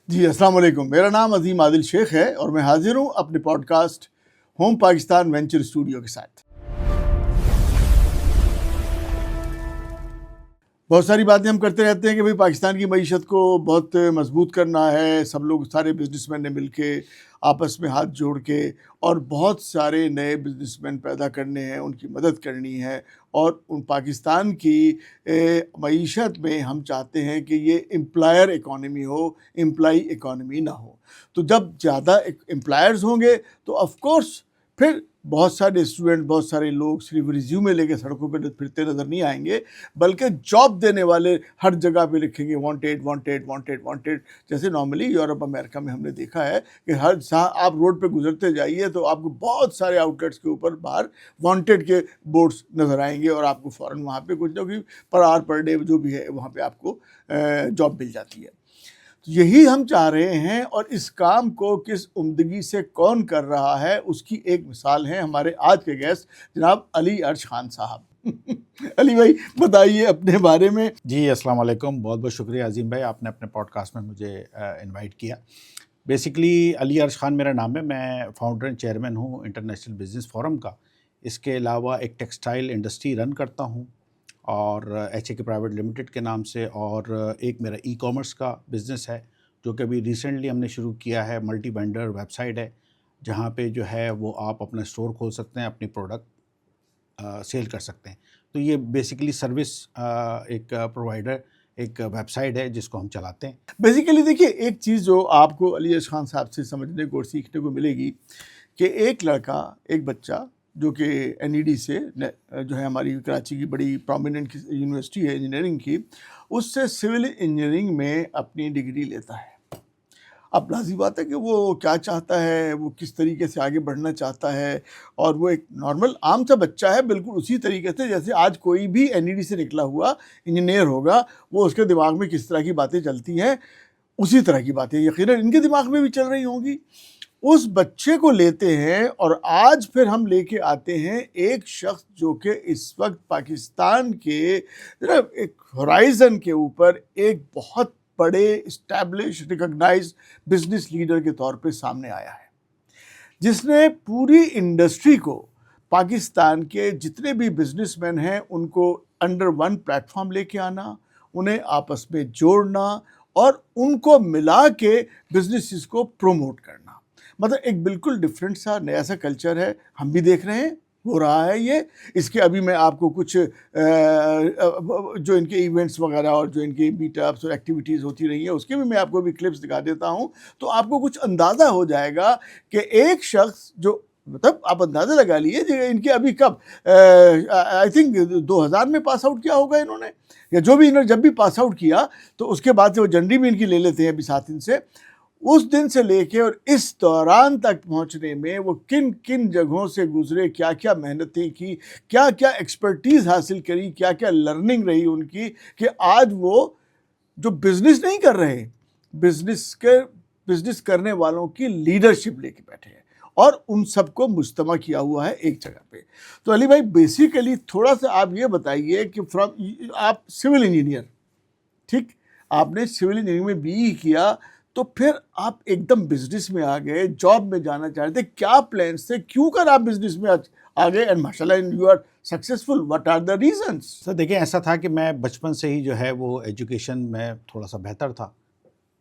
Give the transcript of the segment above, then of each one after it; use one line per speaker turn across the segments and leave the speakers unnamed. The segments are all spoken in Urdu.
جی السلام علیکم، میرا نام عظیم عادل شیخ ہے اور میں حاضر ہوں اپنے podcast home Pakistan venture studio کے ساتھ۔ بہت ساری باتیں ہم کرتے رہتے ہیں کہ بھئی پاکستان کی معیشت کو بہت مضبوط کرنا ہے، سب لوگ سارے بزنس مین نے مل کے آپس میں ہاتھ جوڑ کے اور بہت سارے نئے بزنس مین پیدا کرنے ہیں، ان کی مدد کرنی ہے اور ان پاکستان کی معیشت میں ہم چاہتے ہیں کہ یہ امپلائر اکانومی ہو، امپلائی اکانومی نہ ہو۔ تو جب زیادہ امپلائرز ہوں گے تو آف کورس پھر بہت سارے اسٹوڈنٹ، بہت سارے لوگ صرف ریزیومے لے کے سڑکوں پہ پھرتے نظر نہیں آئیں گے، بلکہ جاب دینے والے ہر جگہ پہ لکھیں گے وانٹیڈ وانٹیڈ وانٹیڈ وانٹیڈ۔ جیسے نارملی یورپ امریکہ میں ہم نے دیکھا ہے کہ ہر آپ روڈ پہ گزرتے جائیے تو آپ کو بہت سارے آؤٹ لیٹس کے اوپر باہر وانٹیڈ کے بورڈز نظر آئیں گے اور آپ کو فوراً وہاں پہ کچھ نہ کچھ پر آور پر ڈے جو بھی ہے وہاں پہ آپ کو جاب مل جاتی ہے۔ یہی ہم چاہ رہے ہیں اور اس کام کو کس عمدگی سے کون کر رہا ہے اس کی ایک مثال ہے ہمارے آج کے گیسٹ جناب علی ارش خان صاحب۔ علی بھائی بتائیے اپنے بارے میں۔
جی السلام علیکم، بہت بہت شکریہ عظیم بھائی، آپ نے اپنے پوڈ کاسٹ میں مجھے انوائٹ کیا۔ بیسیکلی علی ارش خان میرا نام ہے، میں فاؤنڈر اینڈ چیئرمین ہوں انٹرنیشنل بزنس فورم کا۔ اس کے علاوہ ایک ٹیکسٹائل انڈسٹری رن کرتا ہوں اور ایچ اے کے پرائیویٹ لمیٹڈ کے نام سے، اور ایک میرا ای کامرس کا بزنس ہے جو کہ ابھی ریسنٹلی ہم نے شروع کیا ہے، ملٹی وینڈر ویب سائٹ ہے جہاں پہ جو ہے وہ آپ اپنا اسٹور کھول سکتے ہیں، اپنی پروڈکٹ سیل کر سکتے ہیں۔ تو یہ بیسیکلی سروس ایک پرووائڈر، ایک ویب سائٹ ہے جس کو ہم چلاتے ہیں۔
بیسیکلی دیکھیے، ایک چیز جو آپ کو علی ارش خان صاحب سے سمجھنے کو اور سیکھنے کو ملے گی کہ ایک لڑکا، ایک بچہ جو کہ این ای ڈی سے جو ہے ہماری کراچی کی بڑی پرومیننٹ یونیورسٹی ہے انجینئرنگ کی، اس سے سول انجینئرنگ میں اپنی ڈگری لیتا ہے۔ اب لازمی بات ہے کہ وہ کیا چاہتا ہے، وہ کس طریقے سے آگے بڑھنا چاہتا ہے، اور وہ ایک نارمل عام سا بچہ ہے، بالکل اسی طریقے سے جیسے آج کوئی بھی این ای ڈی سے نکلا ہوا انجینئر ہوگا، وہ اس کے دماغ میں کس طرح کی باتیں چلتی ہیں اسی طرح کی باتیں یقیناً ان کے دماغ میں بھی چل رہی ہوں گی۔ اس بچے کو لیتے ہیں اور آج پھر ہم لے کے آتے ہیں ایک شخص جو کہ اس وقت پاکستان کے ایک ہورائزن کے اوپر ایک بہت بڑے اسٹیبلش ریکگنائز بزنس لیڈر کے طور پہ سامنے آیا ہے، جس نے پوری انڈسٹری کو، پاکستان کے جتنے بھی بزنس مین ہیں ان کو انڈر ون پلیٹ فارم لے کے آنا، انہیں آپس میں جوڑنا اور ان کو ملا کے بزنسز کو پروموٹ کرنا۔ مطلب ایک بالکل ڈفرینٹ سا نیا سا کلچر ہے، ہم بھی دیکھ رہے ہیں ہو رہا ہے یہ۔ اس کے ابھی میں آپ کو کچھ جو ان کے ایونٹس وغیرہ اور جو ان کے میٹ اپس اور ایکٹیویٹیز ہوتی رہی ہیں اس کے بھی میں آپ کو بھی کلپس دکھا دیتا ہوں، تو آپ کو کچھ اندازہ ہو جائے گا کہ ایک شخص جو، مطلب آپ اندازہ لگا لیے ان کے ابھی کب آئی تھنک 2000 میں پاس آؤٹ کیا ہوگا انہوں نے، یا جو بھی انہوں نے جب بھی پاس آؤٹ کیا تو اس کے بعد سے وہ جنڈی بھی ان کی لے لیتے ہیں ابھی 7 دن سے۔ اس دن سے لے کے اور اس دوران تک پہنچنے میں وہ کن کن جگہوں سے گزرے، کیا کیا محنتیں کی، کیا کیا ایکسپرٹیز حاصل کری، کیا کیا لرننگ رہی ان کی، کہ آج وہ جو بزنس نہیں کر رہے، بزنس کرنے والوں کی لیڈرشپ لے کے بیٹھے ہیں اور ان سب کو مجتمع کیا ہوا ہے ایک جگہ پہ۔ تو علی بھائی بیسیکلی تھوڑا سا آپ یہ بتائیے کہ آپ سول انجینئر، ٹھیک، آپ نے سول انجینئرنگ میں بی ای کیا تو پھر آپ ایک دم بزنس میں آ گئے، جاب میں جانا چاہ رہے تھے، کیا پلانس تھے، کیوں کر آپ بزنس میں آ گئے، اینڈ ماشاء اللہ you are successful, what are the reasons?
Sir دیکھیں، ایسا تھا کہ میں بچپن سے ہی جو ہے وہ ایجوکیشن میں تھوڑا سا بہتر تھا،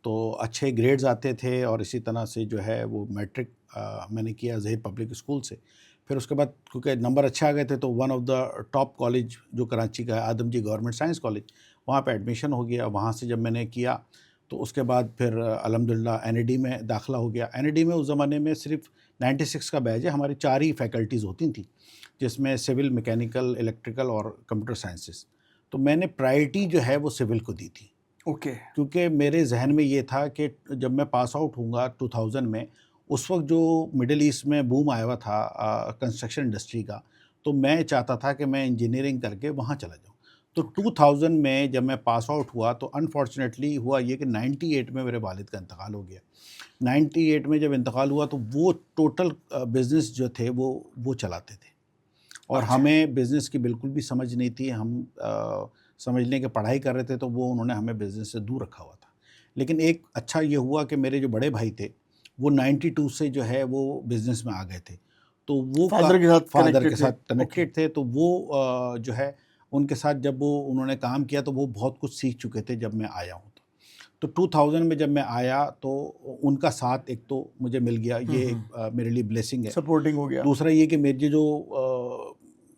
تو اچھے گریڈز آتے تھے، اور اسی طرح سے جو ہے وہ میٹرک میں نے کیا ظہیر پبلک اسکول سے۔ پھر اس کے بعد کیونکہ نمبر اچھا آ گئے تھے تو one of the top college جو کراچی کا ہے، آدم جی گورنمنٹ سائنس کالج، وہاں پہ ایڈمیشن ہو گیا۔ وہاں سے جب میں نے کیا تو اس کے بعد پھر الحمدللہ این ای ڈی میں داخلہ ہو گیا۔ این ای ڈی میں اس زمانے میں صرف 96 کا بیچ ہے، ہماری 4 ہی فیکلٹیز ہوتی تھیں، جس میں سول، میکینیکل، الیکٹریکل اور کمپیوٹر سائنسز۔ تو میں نے پرائرٹی جو ہے وہ سول کو دی تھی،
اوکے،
کیونکہ میرے ذہن میں یہ تھا کہ جب میں پاس آؤٹ ہوں گا 2000 میں، اس وقت جو مڈل ایسٹ میں بوم آیا ہوا تھا کنسٹرکشن انڈسٹری کا، تو میں چاہتا تھا کہ میں انجینئرنگ کر کے وہاں چلا جاؤں۔ تو 2000 میں جب میں پاس آؤٹ ہوا تو انفارچونیٹلی ہوا یہ کہ 98 میں میرے والد کا انتقال ہو گیا۔ 98 میں جب انتقال ہوا تو وہ ٹوٹل بزنس جو تھے وہ چلاتے تھے، اور ہمیں بزنس کی بالکل بھی سمجھ نہیں تھی۔ ہم سمجھنے کے پڑھائی کر رہے تھے تو وہ انہوں نے ہمیں بزنس سے دور رکھا ہوا تھا۔ لیکن ایک اچھا یہ ہوا کہ میرے جو بڑے بھائی تھے وہ 92 سے جو ہے وہ بزنس میں آ گئے تھے, تو وہ
فادر کے ساتھ
کنیکٹڈ تھے, تو وہ جو ہے ان کے ساتھ جب وہ انہوں نے کام کیا تو وہ بہت کچھ سیکھ چکے تھے جب میں آیا ہوں. تو 2000 میں جب میں آیا تو ان کا ساتھ ایک تو مجھے مل گیا, یہ ایک میرے لیے بلیسنگ ہے,
سپورٹنگ ہو گیا.
دوسرا یہ کہ میرے جو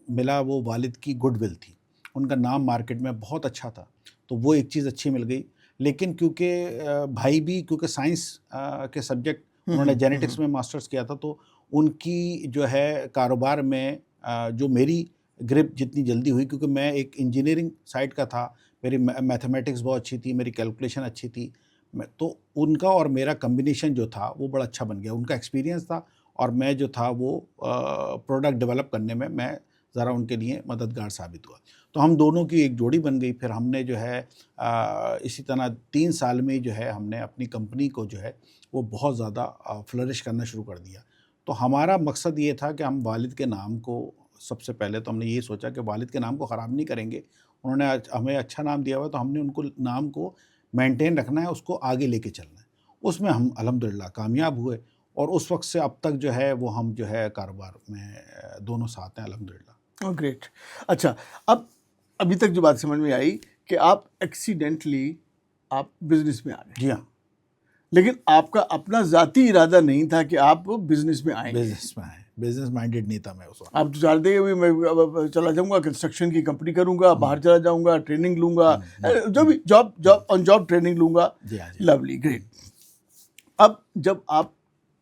ملا وہ والد کی گڈ ول تھی, ان کا نام مارکیٹ میں بہت اچھا تھا, تو وہ ایک چیز اچھی مل گئی. لیکن کیونکہ بھائی بھی کیونکہ سائنس کے سبجیکٹ انہوں نے جینیٹکس میں ماسٹرز کیا تھا, تو ان کی جو ہے کاروبار میں جو میری گرپ جتنی جلدی ہوئی, کیونکہ میں ایک انجینئرنگ سائڈ کا تھا, میری میتھمیٹکس بہت اچھی تھی, میری کیلکولیشن اچھی تھی, تو ان کا اور میرا کمبینیشن جو تھا وہ بڑا اچھا بن گیا. ان کا ایکسپیرینس تھا اور میں جو تھا وہ پروڈکٹ ڈیولپ کرنے میں ذرا ان کے لیے مددگار ثابت ہوا. تو ہم دونوں کی ایک جوڑی بن گئی. پھر ہم نے جو ہے اسی طرح 3 سال میں جو ہے ہم نے اپنی کمپنی کو جو ہے وہ بہت زیادہ فلرش کرنا شروع کر دیا. تو ہمارا مقصد یہ تھا کہ ہم والد کے نام کو, سب سے پہلے تو ہم نے یہ سوچا کہ والد کے نام کو خراب نہیں کریں گے, انہوں نے ہمیں اچھا نام دیا ہوا, تو ہم نے ان کو نام کو مینٹین رکھنا ہے, اس کو آگے لے کے چلنا ہے. اس میں ہم الحمدللہ کامیاب ہوئے, اور اس وقت سے اب تک جو ہے وہ ہم جو ہے کاروبار میں دونوں ساتھ ہیں الحمدللہ.
گریٹ. اچھا, ابھی تک جو بات سمجھ میں آئی کہ آپ ایکسیڈنٹلی آپ بزنس میں آ گئے.
جی ہاں,
لیکن آپ کا اپنا ذاتی ارادہ نہیں تھا کہ آپ بزنس میں آئیں.
بزنس میں آئے, بزنس مائنڈیڈ نہیں تھا میں اس وقت.
آپ تو جانتے ہیں میں چلا جاؤں گا, کنسٹرکشن کی کمپنی کروں گا, باہر چلا جاؤں گا, ٹریننگ لوں گا, جو بھی جاب آن جاب ٹریننگ لوں گا. Lovely, great. اب جب آپ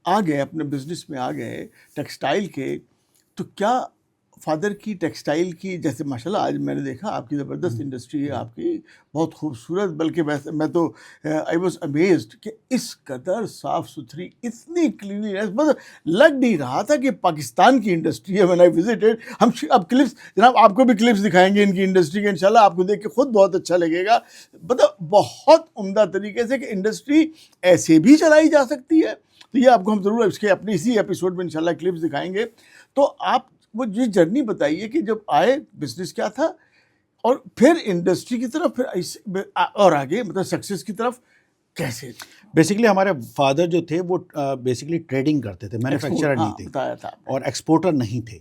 آ گئے اپنے بزنس میں آ گئے ٹیکسٹائل کے, تو کیا فادر کی ٹیکسٹائل کی, جیسے ماشاءاللہ آج میں نے دیکھا آپ کی زبردست انڈسٹری ہے, آپ کی بہت خوبصورت, بلکہ ویسے میں تو آئی واز امیزڈ کہ اس قدر صاف ستھری, اتنی کلیننس, مطلب لگ نہیں رہا تھا کہ پاکستان کی انڈسٹری ہے. when I visited, ہم اب کلپس, جناب آپ کو بھی کلپس دکھائیں گے ان کی انڈسٹری کے, انشاءاللہ آپ کو دیکھ کے خود بہت اچھا لگے گا. مطلب بہت عمدہ طریقے سے کہ انڈسٹری ایسے بھی چلائی جا سکتی ہے. تو یہ آپ کو ہم ضرور اس کے اپنے اسی ایپیسوڈ میں انشاءاللہ کلپس دکھائیں گے. تو آپ وہ یہ جرنی بتائیے کہ جب آئے بزنس کیا تھا, اور پھر انڈسٹری کی طرف, پھر اور آگے مطلب سکسیس کی طرف کیسے؟
بیسیکلی ہمارے فادر جو تھے وہ بیسیکلی ٹریڈنگ کرتے تھے, مینوفیکچرر نہیں تھے,
بتایا تھا,
اور ایکسپورٹر نہیں تھے.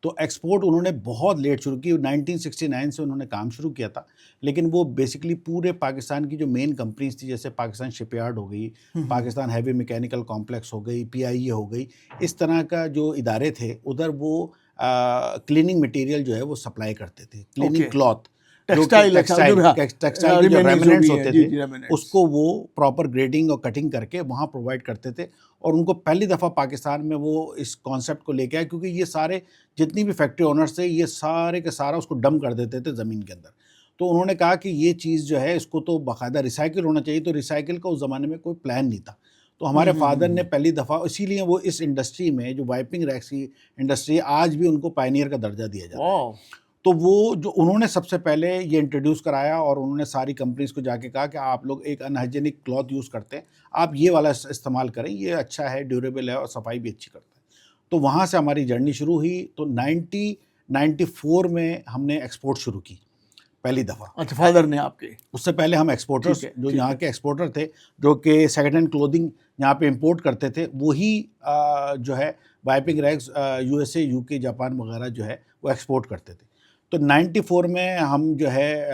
تو ایکسپورٹ انہوں نے بہت لیٹ شروع کی, 1969 سے انہوں نے کام شروع کیا تھا. لیکن وہ بیسیکلی پورے پاکستان کی جو مین کمپنیز تھی, جیسے پاکستان شپ یارڈ ہو گئی, پاکستان ہیوی میکینیکل کمپلیکس ہو گئی, PIE ہو گئی, اس طرح کا جو ادارے تھے ادھر وہ کلیننگ مٹیریل جو ہے وہ سپلائی کرتے تھے, کلیننگ کلاتھ, ٹیکسٹائل کے جو ریمننٹس ہوتے تھے اس کو وہ پراپر گریڈنگ اور کٹنگ کر کے وہاں پرووائڈ کرتے تھے. اور ان کو پہلی دفعہ پاکستان میں وہ اس کانسیپٹ کو لے کے آئے, کیونکہ یہ سارے جتنی بھی فیکٹری اونرس تھے یہ سارے کے سارا اس کو ڈم کر دیتے تھے زمین کے اندر. تو انہوں نے کہا کہ یہ چیز جو ہے اس کو تو باقاعدہ ریسائکل ہونا چاہیے. تو ریسائکل کا اس زمانے میں کوئی پلان نہیں تھا. تو ہمارے فادر نے پہلی دفعہ, اسی لیے وہ اس انڈسٹری میں جو وائپنگ ریکس کی انڈسٹری آج بھی ان کو پائنیئر کا درجہ دیا جاتا ہے. تو وہ جو انہوں نے سب سے پہلے یہ انٹروڈیوس کرایا, اور انہوں نے ساری کمپنیز کو جا کے کہا کہ آپ لوگ ایک انہائجینک کلاتھ یوز کرتے ہیں, آپ یہ والا استعمال کریں, یہ اچھا ہے, ڈیوریبل ہے, اور صفائی بھی اچھی کرتا ہے. تو وہاں سے ہماری جرنی شروع ہوئی. تو 1994 میں ہم نے ایکسپورٹ شروع کی پہلی دفعہ.
اچھا, فادر نے آپ کے, اس
سے پہلے ہم ایکسپورٹرز جو یہاں کے ایکسپورٹر تھے, جو کہ سیکنڈ ہینڈ کلودنگ یہاں پہ امپورٹ کرتے تھے, وہی جو ہے wiping rigs USA, UK, Japan وغیرہ جو ہے وہ ایکسپورٹ کرتے تھے. تو 94 میں ہم جو ہے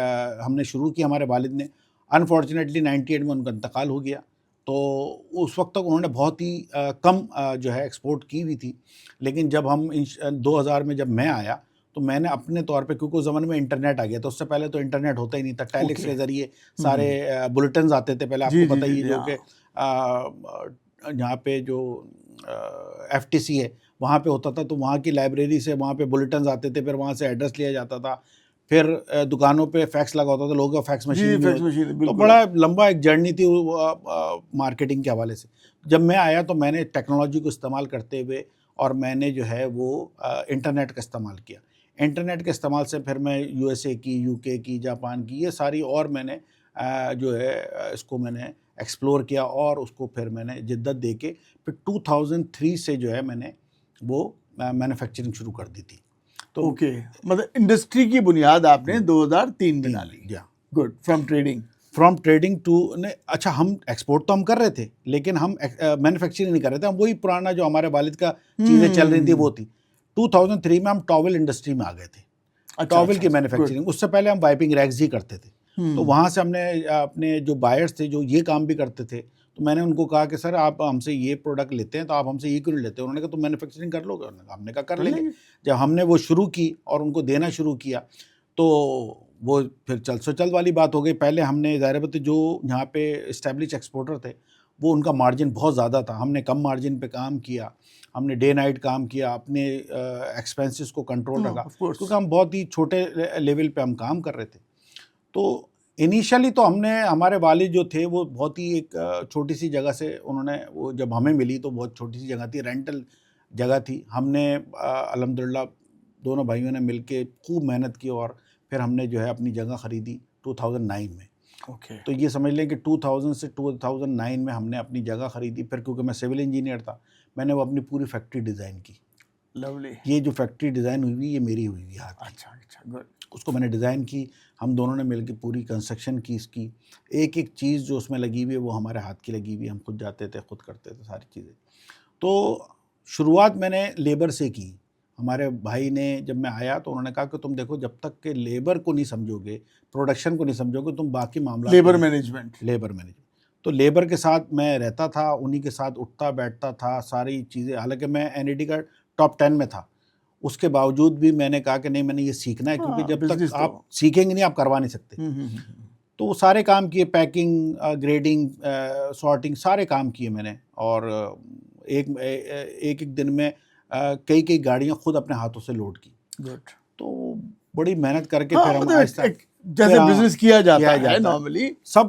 ہم نے شروع کی. ہمارے والد نے انفارچونیٹلی 98 میں ان کا انتقال ہو گیا. تو اس وقت تک انہوں نے بہت ہی کم جو ہے ایکسپورٹ کی ہوئی تھی. لیکن جب ہم 2000 میں جب میں آیا تو میں نے اپنے طور پہ, کیونکہ اس زمانے میں انٹرنیٹ آ گیا تھا, اس سے پہلے تو انٹرنیٹ ہوتا ہی نہیں تھا, ٹیلیکس کے ذریعے سارے بلیٹنز آتے تھے پہلے, آپ کو پتہ ہی ہے, جو کہ یہاں پہ جو FTC ہے وہاں پہ ہوتا تھا. تو وہاں کی لائبریری سے وہاں پہ بلیٹنز آتے تھے, پھر وہاں سے ایڈریس لیا جاتا تھا, پھر دکانوں پہ فیکس لگا ہوتا تھا, لوگوں کا فیکس مشین. تو بڑا لمبا ایک جرنی تھی مارکیٹنگ کے حوالے سے. جب میں آیا تو میں نے ٹیکنالوجی کو استعمال کرتے ہوئے, اور میں نے جو ہے وہ انٹرنیٹ کا استعمال کیا. انٹرنیٹ کے استعمال سے پھر میں USA کی, UK کی, جاپان کی, یہ ساری, اور میں نے جو ہے اس کو میں نے ایکسپلور کیا, اور اس کو پھر میں نے جدت دے کے پھر 2003 سے جو ہے میں نے وہ مینوفیکچرنگ شروع کر دی تھی. تو
اوکے, مطلب انڈسٹری کی بنیاد آپ نے 2003 میں ڈالی. Good, from
from trading to اچھا ہم ایکسپورٹ تو ہم کر رہے تھے لیکن ہم مینوفیکچرنگ نہیں کر رہے تھے. ہم وہی پرانا جو ہمارے والد کا چیزیں چل رہی تھیں وہ تھی. 2003 میں ہم ٹاول انڈسٹری میں آ گئے تھے, ٹاول کی مینوفیکچرنگ. اس سے پہلے ہم وائپنگ ریگز ہی کرتے تھے. تو وہاں سے ہم نے اپنے جو بائرس تھے جو یہ کام بھی کرتے تھے, تو میں نے ان کو کہا کہ سر آپ ہم سے یہ پروڈکٹ لیتے ہیں تو آپ ہم سے یہ کیوں نہیں لیتے. انہوں نے کہا تم مینوفیکچرنگ کر لو گے. ہم نے کہا کر لیں گے. جب ہم نے وہ شروع کی اور ان کو دینا شروع کیا تو وہ پھر چل والی بات ہو گئی. پہلے ہم نے ظاہر بات جو یہاں پہ اسٹیبلش ایکسپورٹر تھے وہ ان کا مارجن بہت زیادہ تھا. ہم نے کم مارجن پہ کام کیا, ہم نے ڈے نائٹ کام کیا, اپنے ایکسپینسز کو کنٹرول رکھا کیونکہ ہم بہت ہی چھوٹے لیول پہ ہم کام کر رہے تھے. تو انیشلی تو ہم نے ہمارے والد جو تھے وہ بہت ہی ایک چھوٹی سی جگہ سے انہوں نے وہ جب ہمیں ملی تو بہت چھوٹی سی جگہ تھی, رینٹل جگہ تھی. ہم نے الحمدللہ دونوں بھائیوں نے مل کے خوب محنت کی اور پھر ہم نے جو ہے اپنی جگہ خریدی 2009 میں. تو یہ سمجھ لیں کہ 2000 سے 2009 میں ہم نے اپنی جگہ خریدی. پھر کیونکہ میں سول انجینئر تھا میں نے وہ اپنی پوری فیکٹری ڈیزائن کی.
لولی.
یہ جو فیکٹری ڈیزائن ہوئی ہوئی یہ میری ہوئی ہوئی ہاتھ.
اچھا گڈ.
اس کو میں نے ڈیزائن کی, ہم دونوں نے مل کے پوری کنسٹرکشن کی اس کی. ایک ایک چیز جو اس میں لگی ہوئی ہے وہ ہمارے ہاتھ کی لگی ہوئی ہے. ہم خود جاتے تھے خود کرتے تھے ساری چیزیں. تو شروعات میں نے لیبر سے کی. ہمارے بھائی نے جب میں آیا تو انہوں نے کہا کہ تم دیکھو جب تک کہ لیبر کو نہیں سمجھو گے, پروڈکشن کو نہیں سمجھو گے, تم باقی معاملات
لیبر مینجمنٹ.
تو لیبر کے ساتھ میں رہتا تھا, انہی کے ساتھ اٹھتا بیٹھتا تھا ساری چیزیں. حالانکہ میں NID کا ٹاپ 10 میں تھا, اس کے باوجود بھی میں نے کہا کہ نہیں میں نے یہ سیکھنا ہے کیونکہ جب تک آپ سیکھیں گے نہیں آپ کروا نہیں سکتے. تو وہ سارے کام کیے, پیکنگ, گریڈنگ, سارٹنگ, سارے کام کیے میں نے. اور ایک دن میں کئی گاڑیاں خود اپنے ہاتھوں سے لوڈ کی. تو بڑی محنت کر کے پھر ہم آہستہ
جیسے بزنس کیا جاتا ہے نارملی
سب,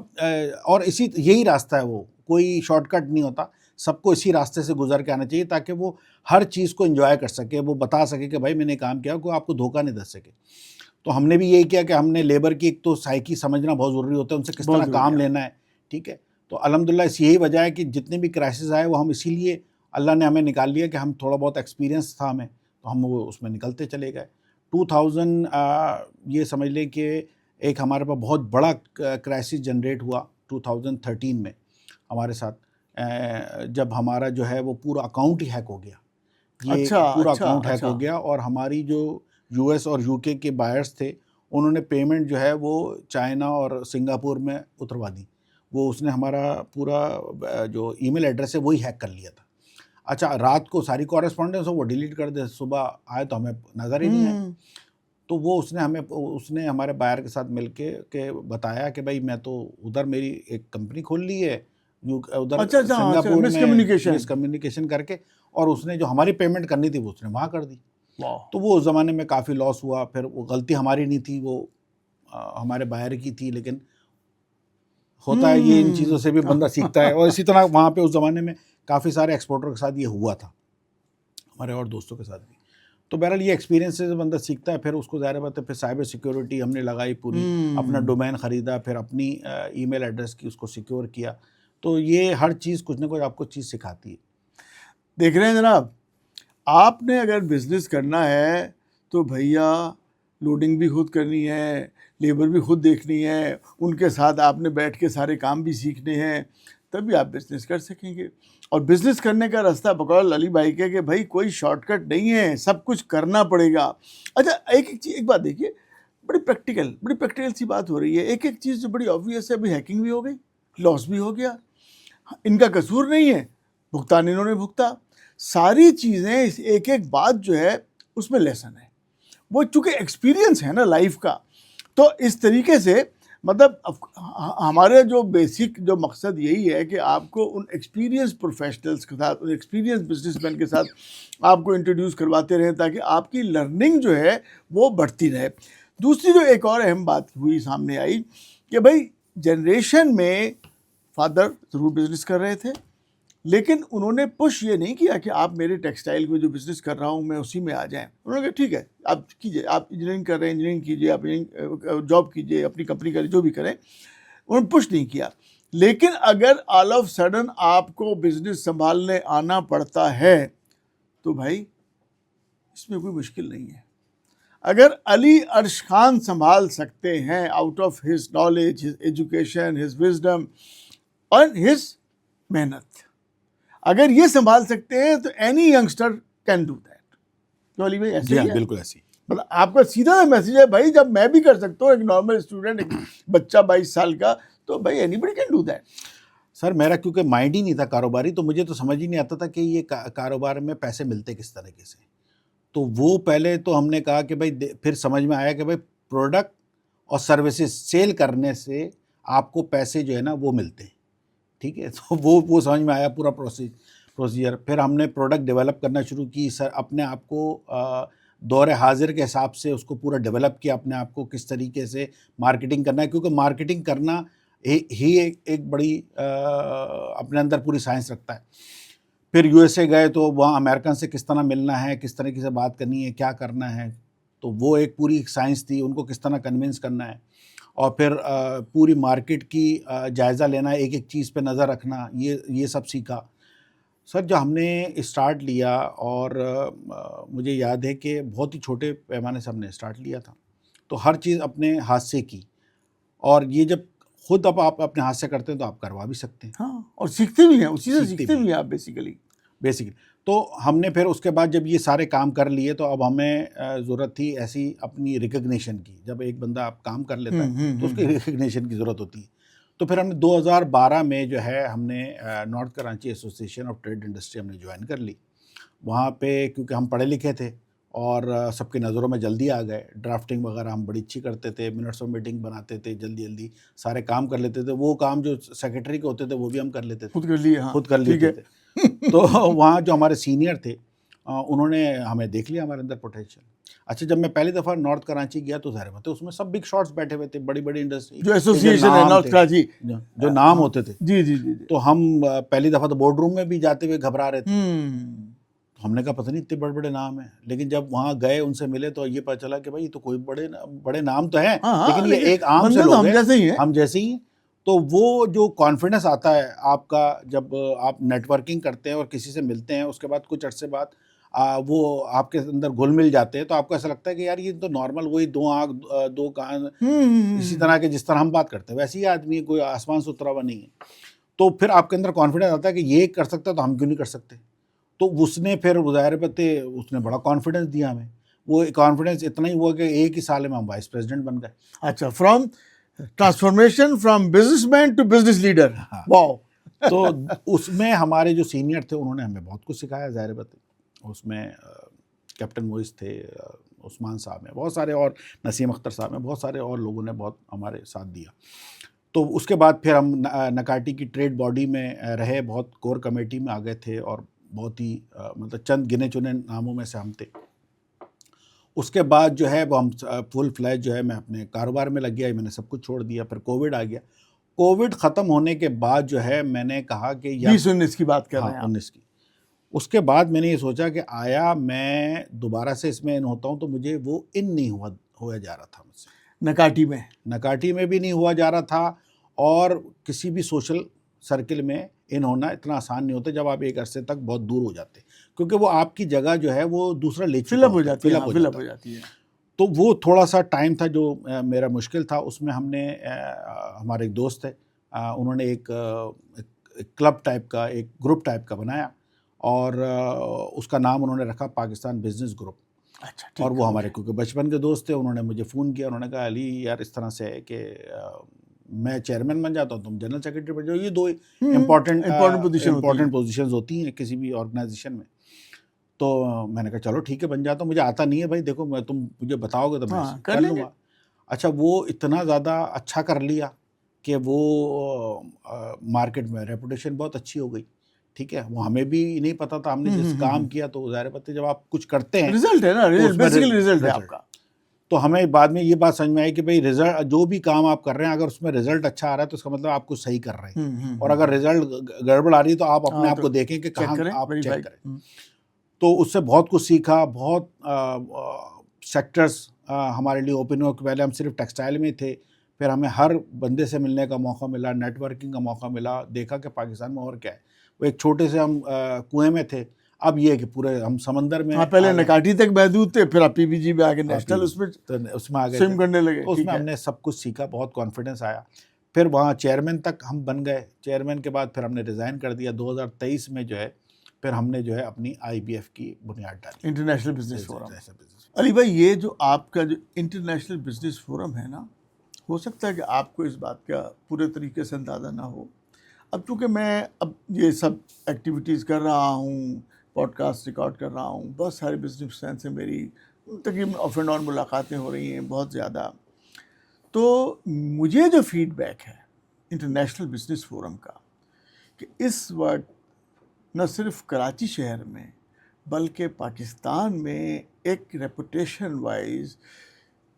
اور یہی راستہ ہے, وہ کوئی شارٹ کٹ نہیں ہوتا. سب کو اسی راستے سے گزر کے آنا چاہیے تاکہ وہ ہر چیز کو انجوائے کر سکے, وہ بتا سکے کہ بھائی میں نے کام کیا, کوئی آپ کو دھوکہ نہیں دے سکے. تو ہم نے بھی یہی کیا کہ ہم نے لیبر کی ایک تو سائیکی سمجھنا بہت ضروری ہوتا ہے, ان سے کس طرح کام لینا ہے. ٹھیک ہے, تو الحمدللہ اس یہی وجہ ہے کہ جتنے بھی کرائسس آئے وہ ہم اسی لیے اللہ نے ہمیں نکال لیا کہ ہم تھوڑا بہت ایکسپیرینس تھا ہمیں, تو ہم وہ اس میں نکلتے چلے گئے. 2000 یہ سمجھ لیں کہ ایک ہمارے پاس بہت بڑا کرائسس جنریٹ ہوا 2013 میں ہمارے ساتھ, جب ہمارا جو ہے وہ پورا اکاؤنٹ ہی ہیک ہو گیا. یہ پورا اکاؤنٹ ہیک ہو گیا اور ہماری جو US اور UK کے بائرس تھے انہوں نے پیمنٹ جو ہے وہ چائنا اور سنگاپور میں اتروا دی. وہ اس نے ہمارا پورا جو ای میل ایڈریس ہے وہی ہیک کر لیا تھا. اچھا رات کو ساری کورسپونڈنس وہ ڈیلیٹ کر دے, صبح آئے تو ہمیں نظر ہی نہیں آئے. تو وہ اس نے ہمارے بائر کے ساتھ مل کے بتایا کہ بھائی میں تو ادھر میری ایک کمپنی کھول لی ہے ادھر سنگاپور میں, مس کمیونیکیشن کر کے, اور اس نے جو ہماری پیمنٹ کرنی تھی وہ اس نے وہاں کر دی. تو وہ اس زمانے میں کافی لاس ہوا. پھر وہ غلطی ہماری نہیں تھی, وہ ہمارے بائر کی تھی, لیکن ہوتا ہے یہ ان چیزوں سے بھی بندہ سیکھتا ہے. اور اسی طرح وہاں پہ اس زمانے میں کافی سارے ایکسپورٹر کے ساتھ یہ ہوا تھا, ہمارے اور دوستوں کے ساتھ بھی. تو بہرحال یہ ایکسپیرینس سے بندہ سیکھتا ہے. پھر اس کو ظاہر بات ہے پھر سائبر سیکیورٹی ہم نے لگائی پوری, اپنا ڈومین خریدا, پھر اپنی ای میل ایڈریس کی اس کو سیکیور کیا. تو یہ ہر چیز کچھ نہ کچھ آپ کو چیز سکھاتی ہے.
دیکھ رہے ہیں جناب, آپ نے اگر بزنس کرنا ہے تو بھیا لوڈنگ بھی خود کرنی ہے, لیبر بھی خود دیکھنی ہے, ان کے ساتھ آپ نے بیٹھ کے سارے کام بھی سیکھنے ہیں, تبھی آپ بزنس کر سکیں گے. اور بزنس کرنے کا راستہ بقول علی بھائی کے کہ بھائی کوئی شارٹ کٹ نہیں ہے, سب کچھ کرنا پڑے گا. اچھا ایک بات دیکھیے, بڑی پریکٹیکل سی بات ہو رہی ہے. ایک چیز جو بڑی آبویس ہے, ابھی ہیکنگ بھی ہو گئی, لاس بھی ہو گیا, ان کا قصور نہیں ہے, بھگتان انہوں نے بھگتا. ساری چیزیں ایک بات جو ہے اس میں لیسن ہے, وہ چونکہ ایکسپیرینس ہے نا لائف کا. تو اس طریقے سے مطلب ہمارے جو بیسک جو مقصد یہی ہے کہ آپ کو ان ایکسپیرینس پروفیشنلز کے ساتھ, ان ایکسپیرینس بزنس مین کے ساتھ آپ کو انٹروڈیوس کرواتے رہیں تاکہ آپ کی لرننگ جو ہے وہ بڑھتی رہے. دوسری جو ایک اور اہم بات ہوئی سامنے آئی کہ بھائی جنریشن میں فادر ضرور بزنس کر رہے تھے, لیکن انہوں نے پش یہ نہیں کیا کہ آپ میرے ٹیکسٹائل میں جو بزنس کر رہا ہوں میں اسی میں آ جائیں. انہوں نے کہا ٹھیک ہے آپ کیجیے, آپ انجینئرنگ کر رہے ہیں انجینئرنگ کیجیے, آپ جاب کیجیے, اپنی کمپنی کریں, جو بھی کریں. انہوں نے پش نہیں کیا. لیکن اگر آل آف سڈن آپ کو بزنس سنبھالنے آنا پڑتا ہے تو بھائی اس میں کوئی مشکل نہیں ہے. اگر علی عرش خان سنبھال سکتے ہیں out of his knowledge, his education, his wisdom اور ہز محنت، اگر یہ سنبھال سکتے ہیں تو any youngster can do that. تو علی بھائی ایسے
جی
ہی
ہاں
ہے؟
بالکل ایسی.
مطلب آپ کا سیدھا میسج ہے بھائی جب میں بھی کر سکتا ہوں ایک نارمل اسٹوڈنٹ، ایک بچہ 22 سال کا، تو بھائی anybody can do that.
Sir میرا کیونکہ مائنڈ ہی نہیں تھا کاروباری، تو مجھے تو سمجھ ہی نہیں آتا تھا کہ یہ کاروبار میں پیسے ملتے کس طریقے سے. تو وہ پہلے تو ہم نے کہا کہ بھائی پھر سمجھ میں آیا کہ بھائی پروڈکٹ اور سروسز سیل کرنے سے آپ کو پیسے جو ہے نا وہ ملتے ہیں. ٹھیک ہے، تو وہ سمجھ میں آیا پورا پروسیجر. پھر ہم نے پروڈکٹ ڈیولپ کرنا شروع کی سر، اپنے آپ کو دور حاضر کے حساب سے اس کو پورا ڈیولپ کیا، اپنے آپ کو کس طریقے سے مارکیٹنگ کرنا ہے، کیونکہ مارکیٹنگ کرنا ہی ایک بڑی اپنے اندر پوری سائنس رکھتا ہے. پھر یو ایس اے گئے تو وہاں امریکن سے کس طرح ملنا ہے، کس طریقے سے بات کرنی ہے، کیا کرنا ہے، تو وہ ایک پوری سائنس تھی، ان کو کس طرح کنونس کرنا ہے. اور پھر پوری مارکیٹ کی جائزہ لینا، ایک ایک چیز پہ نظر رکھنا، یہ سب سیکھا. سر جو ہم نے اسٹارٹ لیا، اور مجھے یاد ہے کہ بہت ہی چھوٹے پیمانے سے ہم نے اسٹارٹ لیا تھا، تو ہر چیز اپنے ہاتھ سے کی. اور یہ جب خود اب آپ اپنے ہاتھ سے کرتے ہیں تو آپ کروا بھی سکتے ہیں.
ہاں، اور سیکھتے بھی ہیں، اسی سے سیکھتے بھی ہیں آپ بیسیکلی.
تو ہم نے پھر اس کے بعد جب یہ سارے کام کر لیے تو اب ہمیں ضرورت تھی ایسی اپنی ریکگنیشن کی. جب ایک بندہ آپ کام کر لیتا ہے تو اس کی ریکگنیشن کی ضرورت ہوتی ہے. تو پھر ہم نے 2012 میں جو ہے ہم نے north Karachi association of trade industry ہم نے جوائن کر لی. وہاں پہ کیونکہ ہم پڑھے لکھے تھے اور سب کی نظروں میں جلدی آ گئے. ڈرافٹنگ وغیرہ ہم بڑی اچھی کرتے تھے، منٹس آف میٹنگ بناتے تھے، جلدی سارے کام کر لیتے تھے. وہ کام جو سیکرٹری کے ہوتے تھے وہ بھی ہم کر لیتے تھے،
خود کر لیے. ہاں
خود کر لیتے تھے. تو وہاں جو ہمارے سینئر تھے انہوں نے ہمیں دیکھ لیا ہمارے اندر پوٹینشیل. اچھا جب میں پہلی دفعہ نارتھ کراچی گیا تو ظاہر بات ہے اس میں سب بگ شاٹس بیٹھے ہوئے تھے، بڑی بڑی انڈسٹری
جو ایسوسیشن ہے نارتھ کراچی،
جو نام ہوتے تھے.
جی جی جی.
تو ہم پہلی دفعہ تو بورڈ روم میں بھی جاتے ہوئے گھبرا رہے تھے. ہم نے کہا پتہ نہیں اتنے بڑے بڑے نام ہیں، لیکن جب وہاں گئے ان سے ملے تو یہ پتہ چلا کہ بھائی یہ تو کوئی بڑے نام تو ہیں، لیکن یہ ایک عام سے لوگ ہیں، ہم جیسے ہی ہیں. تو وہ جو کانفیڈنس آتا ہے آپ کا جب آپ نیٹ ورکنگ کرتے ہیں اور کسی سے ملتے ہیں، اس کے بعد کچھ عرصے بعد وہ آپ کے اندر گھل مل جاتے ہیں، تو آپ کو ایسا لگتا ہے کہ یار یہ تو نارمل وہی دو آنکھ دو کان، اسی طرح کے جس طرح ہم بات کرتے ہیں ویسے ہی آدمی، کوئی آسمان سے اترا ہوا نہیں ہے. تو پھر آپ کے اندر کانفیڈنس آتا ہے کہ یہ کر سکتا ہے تو ہم کیوں نہیں کر سکتے. تو اس نے پھر ظاہر پتے اس نے بڑا کانفیڈنس دیا ہمیں. وہ کانفیڈنس اتنا ہی ہوا کہ ایک ہی سال میں ہم وائس پریزیڈنٹ بن گئے.
اچھا، from transformation from businessman to business leader. Wow.
تو اس میں ہمارے جو سینئر تھے انہوں نے ہمیں بہت کچھ سکھایا. ظاہر بات اس میں کیپٹن موئز تھے، عثمان صاحب ہیں، بہت سارے، اور نسیم اختر صاحب ہیں، بہت سارے اور لوگوں نے بہت ہمارے ساتھ دیا. تو اس کے بعد پھر ہم نکاٹی کی ٹریڈ باڈی میں رہے، بہت کور کمیٹی میں آ گئے تھے، اور بہت ہی مطلب چند گنے چنے ناموں میں سے ہم تھے. اس کے بعد جو ہے وہ ہم فل فلیج جو ہے میں اپنے کاروبار میں لگ گیا، میں نے سب کچھ چھوڑ دیا. پھر کووڈ آ گیا. کووڈ ختم ہونے کے بعد جو ہے میں نے کہا کہ
2019 کی بات کر رہے ہیں.
19 کی. اس کے بعد میں نے یہ سوچا کہ آیا میں دوبارہ سے اس میں ان ہوتا ہوں تو مجھے وہ ان نہیں ہوا جا رہا تھا مجھ سے. نکاٹی میں بھی نہیں ہوا جا رہا تھا، اور کسی بھی سوشل سرکل میں ان ہونا اتنا آسان نہیں ہوتا جب آپ ایک عرصے تک بہت دور ہو جاتے، کیونکہ وہ آپ کی جگہ جو ہے وہ دوسرا لے چکا
فل اپ ہو جاتی ہے.
تو وہ تھوڑا سا ٹائم تھا جو میرا مشکل تھا. اس میں ہم نے ہمارے ایک دوست ہے، انہوں نے ایک کلب ٹائپ کا، ایک گروپ ٹائپ کا بنایا، اور اس کا نام انہوں نے رکھا پاکستان بزنس گروپ.
اچھا،
اور وہ ہمارے کیونکہ بچپن کے دوست تھے، انہوں نے مجھے فون کیا، انہوں نے کہا علی یار اس طرح سے ہے کہ میں چیئرمین بن جاتا ہوں، تم جنرل سیکرٹری بن جاؤ. یہ دو امپورٹنٹ پوزیشنز ہوتی ہیں کسی بھی آرگنائزیشن میں. تو میں نے کہا چلو ٹھیک ہے بن جاتا ہوں، مجھے آتا نہیں ہے بھائی، دیکھو تم مجھے بتاؤ گے تو میں کر لوں گا. اچھا وہ اتنا زیادہ اچھا کر لیا کہ وہ مارکیٹ میں ریپوٹیشن بہت اچھی ہو گئی. ٹھیک ہے، وہ ہمیں بھی نہیں پتا تھا، ہم نے جس کام کیا تو ظاہر بات ہے جب آپ کچھ کرتے ہیں
رزلٹ ہے نا، رزلٹ ہے آپ کا.
تو ہمیں بعد میں یہ بات سمجھ میں آئی کہ بھائی رزلٹ، جو بھی کام آپ کر رہے ہیں اگر اس میں رزلٹ اچھا آ رہا ہے تو اس کا مطلب آپ کچھ صحیح کر رہے ہیں، اور اگر رزلٹ گڑبڑ آ رہی ہے تو آپ اپنے آپ کو دیکھیں کہ کہاں آپ چیک کریں. تو اس سے بہت کچھ سیکھا. بہت سیکٹرز ہمارے لیے اوپن ہو. پہلے ہم صرف ٹیکسٹائل میں تھے، پھر ہمیں ہر بندے سے ملنے کا موقع ملا، نیٹ ورکنگ کا موقع ملا، دیکھا کہ پاکستان میں اور کیا ہے. وہ ایک چھوٹے سے ہم کنویں میں تھے، اب یہ ہے کہ پورے ہم سمندر میں
ہاں پہلے نکاٹی تک محدود تھے، پھر آپ پی بی جی میں آگے نیشنل اس میں
اس میں آگے
سوئم کرنے لگے.
تو اس میں ہم نے سب کچھ سیکھا، بہت کانفیڈنس آیا. پھر وہاں چیئرمین تک ہم بن گئے. چیئرمین کے بعد پھر ہم نے ریزائن کر دیا. 2023 میں جو ہے پھر ہم نے جو ہے اپنی IBF کی بنیاد ڈالی،
انٹرنیشنل بزنس فورم. علی بھائی یہ جو آپ کا جو انٹرنیشنل بزنس فورم ہے نا، ہو سکتا ہے کہ آپ کو اس بات کا پورے طریقے سے اندازہ نہ ہو. اب چونکہ میں اب یہ سب ایکٹیویٹیز کر رہا ہوں، پوڈ کاسٹ ریکارڈ کر رہا ہوں، بہت سارے بزنس مین سے میری تقریباً آف اینڈ آن ملاقاتیں ہو رہی ہیں بہت زیادہ. تو مجھے جو فیڈ بیک ہے انٹرنیشنل بزنس فورم کا، کہ اس وقت نہ صرف کراچی شہر میں بلکہ پاکستان میں ایک reputation wise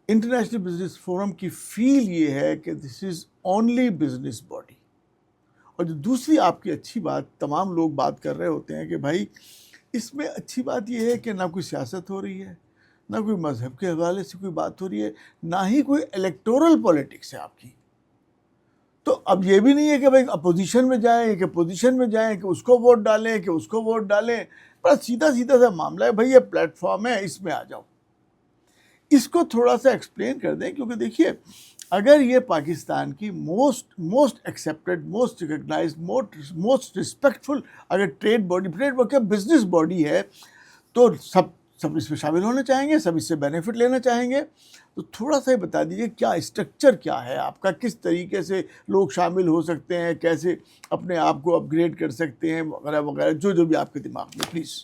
international business forum کی فیل یہ ہے کہ دس از اونلی بزنس باڈی. اور جو دوسری آپ کی اچھی بات، تمام لوگ بات کر رہے ہوتے ہیں کہ بھائی اس میں اچھی بات یہ ہے کہ نہ کوئی سیاست ہو رہی ہے، نہ کوئی مذہب کے حوالے سے کوئی بات ہو رہی ہے، نہ ہی کوئی الیکٹورل پولیٹکس ہے آپ کی. تو اب یہ بھی نہیں ہے کہ بھائی اپوزیشن میں جائیں کہ پوزیشن میں جائیں کہ اس کو ووٹ ڈالیں کہ اس کو ووٹ ڈالیں. بڑا سیدھا سیدھا سا معاملہ ہے. بھائی یہ پلیٹ فارم ہے، اس میں آ جاؤ. اس کو تھوڑا سا ایکسپلین کر دیں، کیونکہ دیکھیے اگر یہ پاکستان کی most accepted, most recognised, most respectful اگر ٹریڈ باڈی بزنس باڈی ہے، تو سب اس میں شامل ہونا چاہیں گے، سب اس سے بینیفٹ لینا چاہیں گے. تو تھوڑا سا بتا دیجیے کیا اسٹرکچر کیا ہے آپ کا، کس طریقے سے لوگ شامل ہو سکتے ہیں، کیسے اپنے آپ کو اپ گریڈ کر سکتے ہیں، وغیرہ وغیرہ، جو بھی آپ کے دماغ میں پلیز.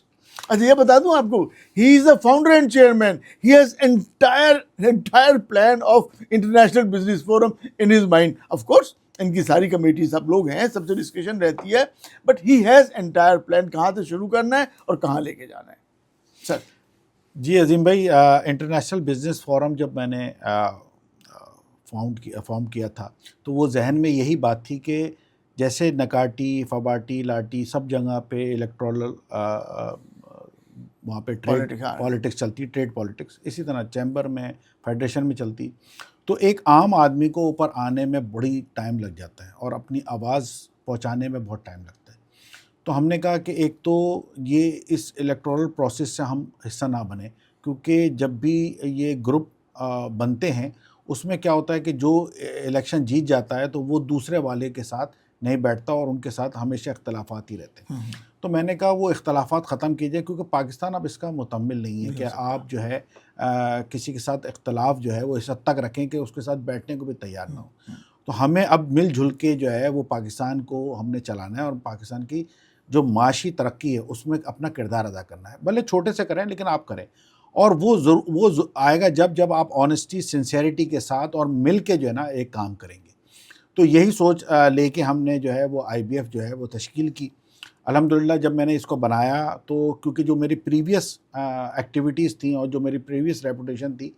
اچھا یہ بتا دوں آپ کو، he is a founder and chairman. He has entire plan of international business forum in his mind. Of course ان کی ساری کمیٹی سب لوگ ہیں، سب سے ڈسکشن رہتی ہے، but he has entire plan کہاں سے شروع کرنا ہے اور کہاں لے کے جانا ہے. سر
جی عظیم بھائی، انٹرنیشنل بزنس فورم جب میں نے فارم کیا تھا تو وہ ذہن میں یہی بات تھی کہ جیسے نکاٹی، فباٹی، لاٹی سب جگہ پہ الیکٹورل وہاں پہ ٹریڈ پالیٹکس چلتی، ٹریڈ پالیٹکس، اسی طرح چیمبر میں، فیڈریشن میں چلتی. تو ایک عام آدمی کو اوپر آنے میں بڑی ٹائم لگ جاتا ہے اور اپنی آواز پہنچانے میں بہت ٹائم لگتا ہے. تو ہم نے کہا کہ ایک تو یہ اس الیکٹورل پروسیس سے ہم حصہ نہ بنیں، کیونکہ جب بھی یہ گروپ بنتے ہیں اس میں کیا ہوتا ہے کہ جو الیکشن جیت جاتا ہے تو وہ دوسرے والے کے ساتھ نہیں بیٹھتا اور ان کے ساتھ ہمیشہ اختلافات ہی رہتے ہیں. تو میں نے کہا وہ اختلافات ختم کیجئے، کیونکہ پاکستان اب اس کا متحمل نہیں ہے کہ آپ جو ہے کسی کے ساتھ اختلاف جو ہے وہ اس حد تک رکھیں کہ اس کے ساتھ بیٹھنے کو بھی تیار نہ ہو. تو ہمیں اب مل جل کے جو ہے وہ پاکستان کو ہم نے چلانا ہے اور پاکستان کی جو معاشی ترقی ہے اس میں اپنا کردار ادا کرنا ہے. بھلے چھوٹے سے کریں لیکن آپ کریں، اور وہ آئے گا جب آپ آنیسٹی، سنسیئرٹی کے ساتھ اور مل کے جو ہے نا ایک کام کریں گے. تو یہی سوچ لے کے ہم نے جو ہے وہ IBF جو ہے وہ تشکیل کی. الحمدللہ جب میں نے اس کو بنایا تو کیونکہ جو میری پریویس ایکٹیویٹیز تھیں اور جو میری پریویس ریپوٹیشن تھی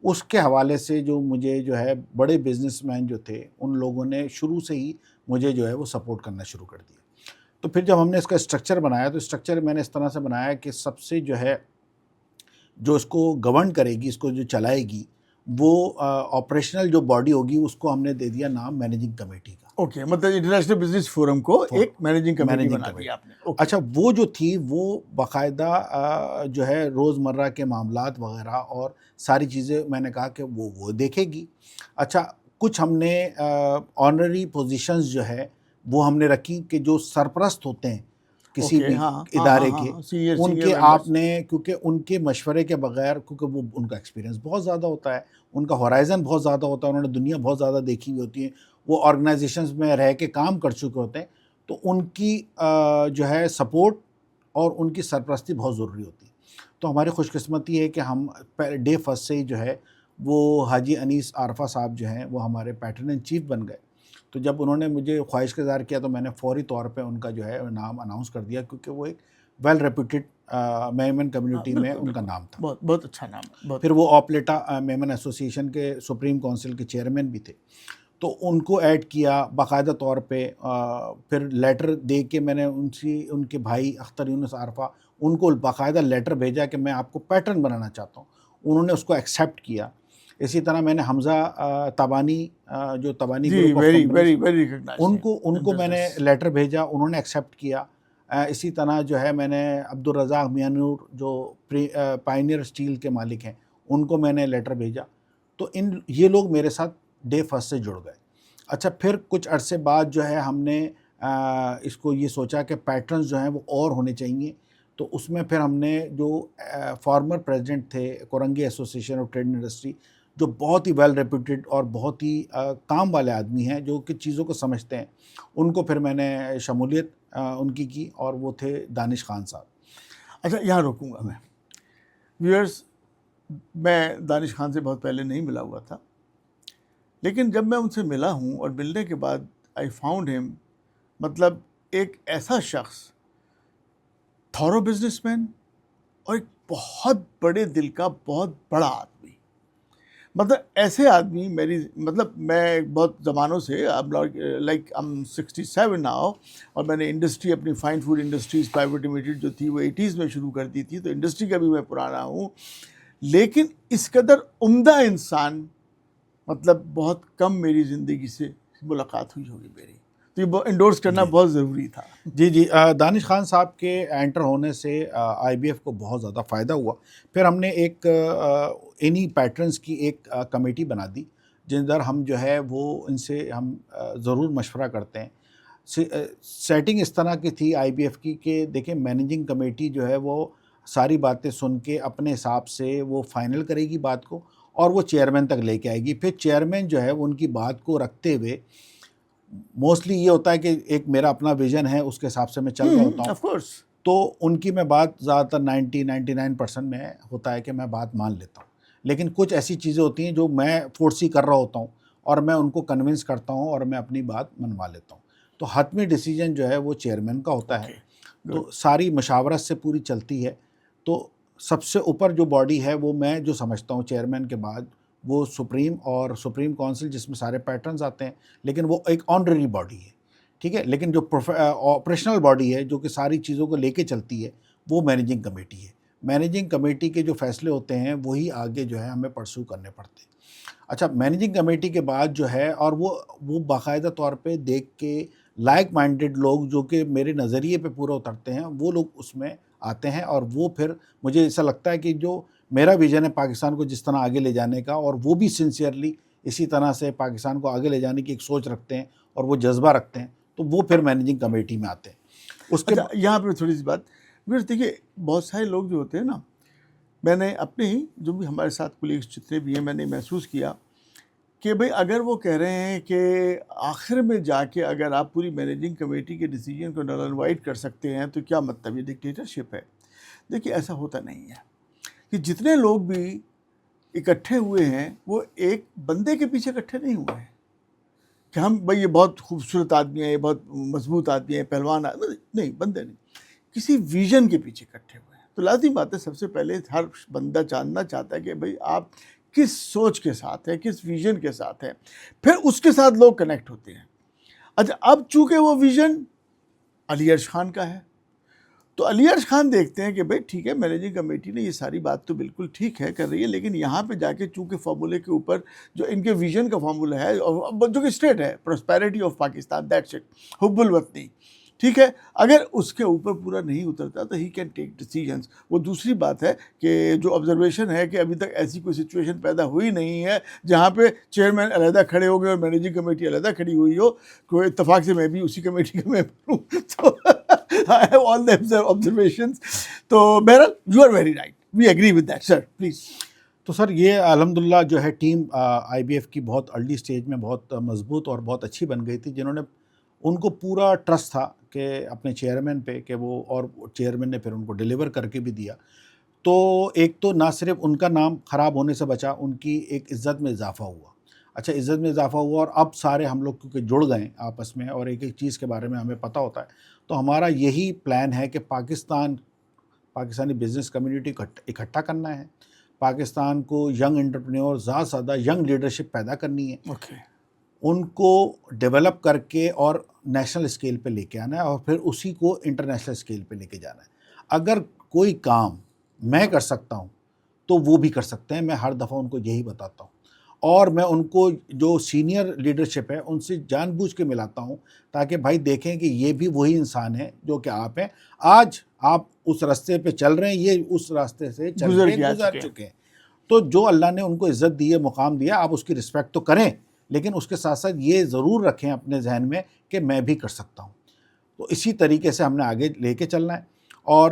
اس کے حوالے سے جو مجھے جو ہے بڑے بزنس مین جو تھے ان لوگوں نے شروع سے ہی مجھے جو ہے وہ سپورٹ کرنا شروع کر دیا. تو پھر جب ہم نے اس کا اسٹرکچر بنایا تو اسٹرکچر میں نے اس طرح سے بنایا کہ سب سے جو ہے جو اس کو گورن کرے گی، اس کو جو چلائے گی، وہ آپریشنل جو باڈی ہوگی اس کو ہم نے دے دیا نام مینیجنگ کمیٹی کا.
اوکے، مطلب انٹرنیشنل بزنس فورم کو ایک مینیجنگ کمیٹی بنا دی آپ نے.
اچھا وہ جو تھی وہ باقاعدہ جو ہے روزمرہ کے معاملات وغیرہ اور ساری چیزیں میں نے کہا کہ وہ دیکھے گی. اچھا کچھ ہم نے آنرری پوزیشنز جو ہے وہ ہم نے رکھی کہ جو سرپرست ہوتے ہیں کسی بھی ادارے کے، ان کے آپ نے، کیونکہ ان کے مشورے کے بغیر، کیونکہ وہ ان کا ایکسپیرینس بہت زیادہ ہوتا ہے، ان کا ہورائزن بہت زیادہ ہوتا ہے، انہوں نے دنیا بہت زیادہ دیکھی ہوئی ہوتی ہے، وہ آرگنائزیشنز میں رہ کے کام کر چکے ہوتے ہیں، تو ان کی جو ہے سپورٹ اور ان کی سرپرستی بہت ضروری ہوتی ہے. تو ہماری خوش قسمتی ہے کہ ہم ڈے فرسٹ سے ہی جو ہے وہ حاجی انیس عارفہ صاحب جو ہیں وہ ہمارے پیٹرن ان چیف بن گئے. تو جب انہوں نے مجھے خواہش کا اظہار کیا تو میں نے فوری طور پہ ان کا جو ہے نام اناؤنس کر دیا، کیونکہ وہ ایک ویل ریپیوٹیڈ میمن کمیونٹی میں ان کا نام تھا.
بہت اچھا نام ہے.
پھر وہ آپلیٹا میمن ایسوسیشن کے سپریم کونسل کے چیئرمین بھی تھے، تو ان کو ایڈ کیا باقاعدہ طور پہ. پھر لیٹر دے کے میں نے ان کے بھائی اختر یونس عارفہ ان کو باقاعدہ لیٹر بھیجا کہ میں آپ کو پیٹرن بنانا چاہتا ہوں. انہوں نے اس کو ایکسیپٹ کیا. اسی طرح میں نے حمزہ تبانی جو تبانی گروپ آف کمپنیز ان کو میں نے لیٹر بھیجا، انہوں نے ایکسیپٹ کیا. اسی طرح جو ہے میں نے عبدالرزاق میاں نور جو پائنیئر اسٹیل کے مالک ہیں ان کو میں نے لیٹر بھیجا. تو یہ لوگ میرے ساتھ ڈے فرسٹ سے جڑ گئے. اچھا پھر کچھ عرصے بعد جو ہے ہم نے اس کو یہ سوچا کہ پیٹرنز جو ہیں وہ اور ہونے چاہیے. تو اس میں پھر ہم نے جو فارمر پریزیڈنٹ تھے Korangi association of trade industry, جو بہت ہی ویل ریپیوٹیڈ اور بہت ہی کام والے آدمی ہیں جو کہ چیزوں کو سمجھتے ہیں, ان کو پھر میں نے شمولیت ان کی اور وہ تھے دانش خان صاحب.
اچھا یہاں روکوں گا میں. ویئرس, میں دانش خان سے بہت پہلے نہیں ملا ہوا تھا, لیکن جب میں ان سے ملا ہوں اور ملنے کے بعد آئی فاؤنڈ ہم, مطلب ایک ایسا شخص, تھورو بزنس مین اور ایک بہت بڑے دل کا بہت بڑا آدمی. مطلب ایسے آدمی مطلب میں بہت زمانوں سے لائک I'm 67 ناؤ, اور میں نے انڈسٹری اپنی fine food industries private limited جو تھی وہ 80s میں شروع کر دی تھی, تو انڈسٹری کا بھی میں پرانا ہوں. لیکن اس قدر عمدہ انسان مطلب بہت کم میری زندگی سے ملاقات ہوئی ہوگی میری, تو یہ انڈورس کرنا بہت ضروری تھا.
جی دانش خان صاحب کے انٹر ہونے سے آئی بی ایف کو بہت زیادہ فائدہ ہوا. پھر ہم نے ایک انہی پیٹرنز کی ایک کمیٹی بنا دی جن در ہم جو ہے وہ ان سے ہم ضرور مشورہ کرتے ہیں. سیٹنگ اس طرح کی تھی آئی بی ایف کی کہ دیکھیں مینیجنگ کمیٹی جو ہے وہ ساری باتیں سن کے اپنے حساب سے وہ فائنل کرے گی بات کو اور وہ چیئرمین تک لے کے آئے گی. پھر چیئرمین جو ہے وہ ان کی بات کو رکھتے ہوئے, موسٹلی یہ ہوتا ہے کہ ایک میرا اپنا ویژن ہے اس کے حساب سے میں چل رہا ہوتا ہوں, تو ان کی میں بات زیادہ تر 99% میں ہوتا ہے کہ میں بات مان لیتا ہوں. لیکن کچھ ایسی چیزیں ہوتی ہیں جو میں فورسی کر رہا ہوتا ہوں اور میں ان کو کنونس کرتا ہوں اور میں اپنی بات منوا لیتا ہوں. تو حتمی ڈیسیجن جو ہے وہ چیئرمین کا ہوتا ہے, تو ساری مشاورت سے پوری چلتی ہے. تو سب سے اوپر جو باڈی ہے وہ میں جو سمجھتا ہوں چیئرمین کے بعد وہ سپریم اور سپریم کونسل جس میں سارے پیٹرنز آتے ہیں, لیکن وہ ایک آنرری باڈی ہے, ٹھیک ہے. لیکن جو آپریشنل باڈی ہے جو کہ ساری چیزوں کو لے کے چلتی ہے وہ مینیجنگ کمیٹی ہے. مینیجنگ کمیٹی کے جو فیصلے ہوتے ہیں وہی آگے جو ہے ہمیں پرسو کرنے پڑتے ہیں. اچھا مینیجنگ کمیٹی کے بعد جو ہے اور وہ باقاعدہ طور پہ دیکھ کے لائک مائنڈیڈ لوگ جو کہ میرے نظریے پہ پورا اترتے ہیں وہ لوگ اس میں آتے ہیں, اور وہ پھر مجھے ایسا لگتا ہے کہ جو میرا ویژن ہے پاکستان کو جس طرح آگے لے جانے کا, اور وہ بھی سنسیئرلی اسی طرح سے پاکستان کو آگے لے جانے کی ایک سوچ رکھتے ہیں اور وہ جذبہ رکھتے ہیں, تو وہ پھر مینیجنگ کمیٹی میں آتے ہیں. اس کے
یہاں پہ تھوڑی سی بات, دیکھیے بہت سارے لوگ جو ہوتے ہیں نا, میں نے اپنے ہی جو بھی ہمارے ساتھ کولیگس جتنے بھی ہیں میں نے محسوس کیا کہ بھئی اگر وہ کہہ رہے ہیں کہ آخر میں جا کے اگر آپ پوری مینیجنگ کمیٹی کے ڈیسیجن کو نل اینڈ وائڈ کر سکتے ہیں تو کیا مطلب, یہ ڈکٹیٹرشپ ہے. دیکھیے ایسا ہوتا نہیں ہے کہ جتنے لوگ بھی اکٹھے ہوئے ہیں وہ ایک بندے کے پیچھے اکٹھے نہیں ہوئے ہیں کہ ہم بھئی یہ بہت خوبصورت آدمی ہے, یہ بہت مضبوط آدمی ہے, پہلوان نہیں, بندے نہیں, کسی ویژن کے پیچھے اکٹھے ہوئے ہیں. تو لازمی بات ہے سب سے پہلے ہر بندہ جاننا چاہتا ہے کہ بھئی آپ کس سوچ کے ساتھ ہے, کس ویژن کے ساتھ ہے, پھر اس کے ساتھ لوگ کنیکٹ ہوتے ہیں. اچھا اب چونکہ وہ ویژن علی ارش خان کا ہے تو علی ارش خان دیکھتے ہیں کہ بھئی ٹھیک ہے مینیجنگ کمیٹی نے یہ ساری بات تو بالکل ٹھیک ہے کر رہی ہے, لیکن یہاں پہ جا کے چونکہ فارمولے کے اوپر جو ان کے ویژن کا فارمولہ ہے جو کہ اسٹیٹ ہے prosperity of Pakistan, that's it, حب الوطنی, ٹھیک ہے, اگر اس کے اوپر پورا نہیں اترتا تو ہی کین ٹیک ڈیسیجنس. وہ دوسری بات ہے کہ جو آبزرویشن ہے کہ ابھی تک ایسی کوئی سچویشن پیدا ہوئی نہیں ہے جہاں پہ چیئرمین علیحدہ کھڑے ہو گئے اور مینیجنگ کمیٹی علیحدہ کھڑی ہوئی ہو. کوئی اتفاق سے میں بھی اسی کمیٹی کا ممبر ہوں, تو I have all the observations. تو بہرحال you are very right, we agree with that, sir, please.
تو سر یہ الحمدللہ جو ہے ٹیم آئی بی ایف کی بہت ارلی سٹیج میں بہت مضبوط اور بہت اچھی بن گئی تھی, جنہوں نے ان کو پورا ٹرسٹ تھا کہ اپنے چیئرمین پہ کہ وہ, اور چیئرمین نے پھر ان کو ڈیلیور کر کے بھی دیا. تو ایک تو نہ صرف ان کا نام خراب ہونے سے بچا, ان کی ایک عزت میں اضافہ ہوا. اچھا عزت میں اضافہ ہوا, اور اب سارے ہم لوگ کیونکہ جڑ گئے آپس میں اور ایک ایک چیز کے بارے میں ہمیں پتہ ہوتا ہے, تو ہمارا یہی پلان ہے کہ پاکستانی بزنس کمیونٹی کو اکٹھا کرنا ہے, پاکستان کو ینگ انٹرپرینور زیادہ سے زیادہ ینگ لیڈرشپ پیدا کرنی ہے, ان کو ڈیولپ کر کے اور نیشنل اسکیل پہ لے کے آنا ہے, اور پھر اسی کو انٹرنیشنل اسکیل پہ لے کے جانا ہے. اگر کوئی کام میں کر سکتا ہوں تو وہ بھی کر سکتے ہیں, میں ہر دفعہ ان کو یہی بتاتا ہوں. اور میں ان کو جو سینئر لیڈرشپ ہے ان سے جان بوجھ کے ملاتا ہوں تاکہ بھائی دیکھیں کہ یہ بھی وہی انسان ہے جو کہ آپ ہیں، آج آپ اس راستے پہ چل رہے ہیں، یہ اس راستے سے چل کے گزر چکے ہیں، تو جو اللہ نے ان کو عزت دی ہے، مقام دیا، آپ اس کی رسپیکٹ تو کریں، لیکن اس کے ساتھ ساتھ یہ ضرور رکھیں اپنے ذہن میں کہ میں بھی کر سکتا ہوں۔ تو اسی طریقے سے ہم نے آگے لے کے چلنا ہے۔ اور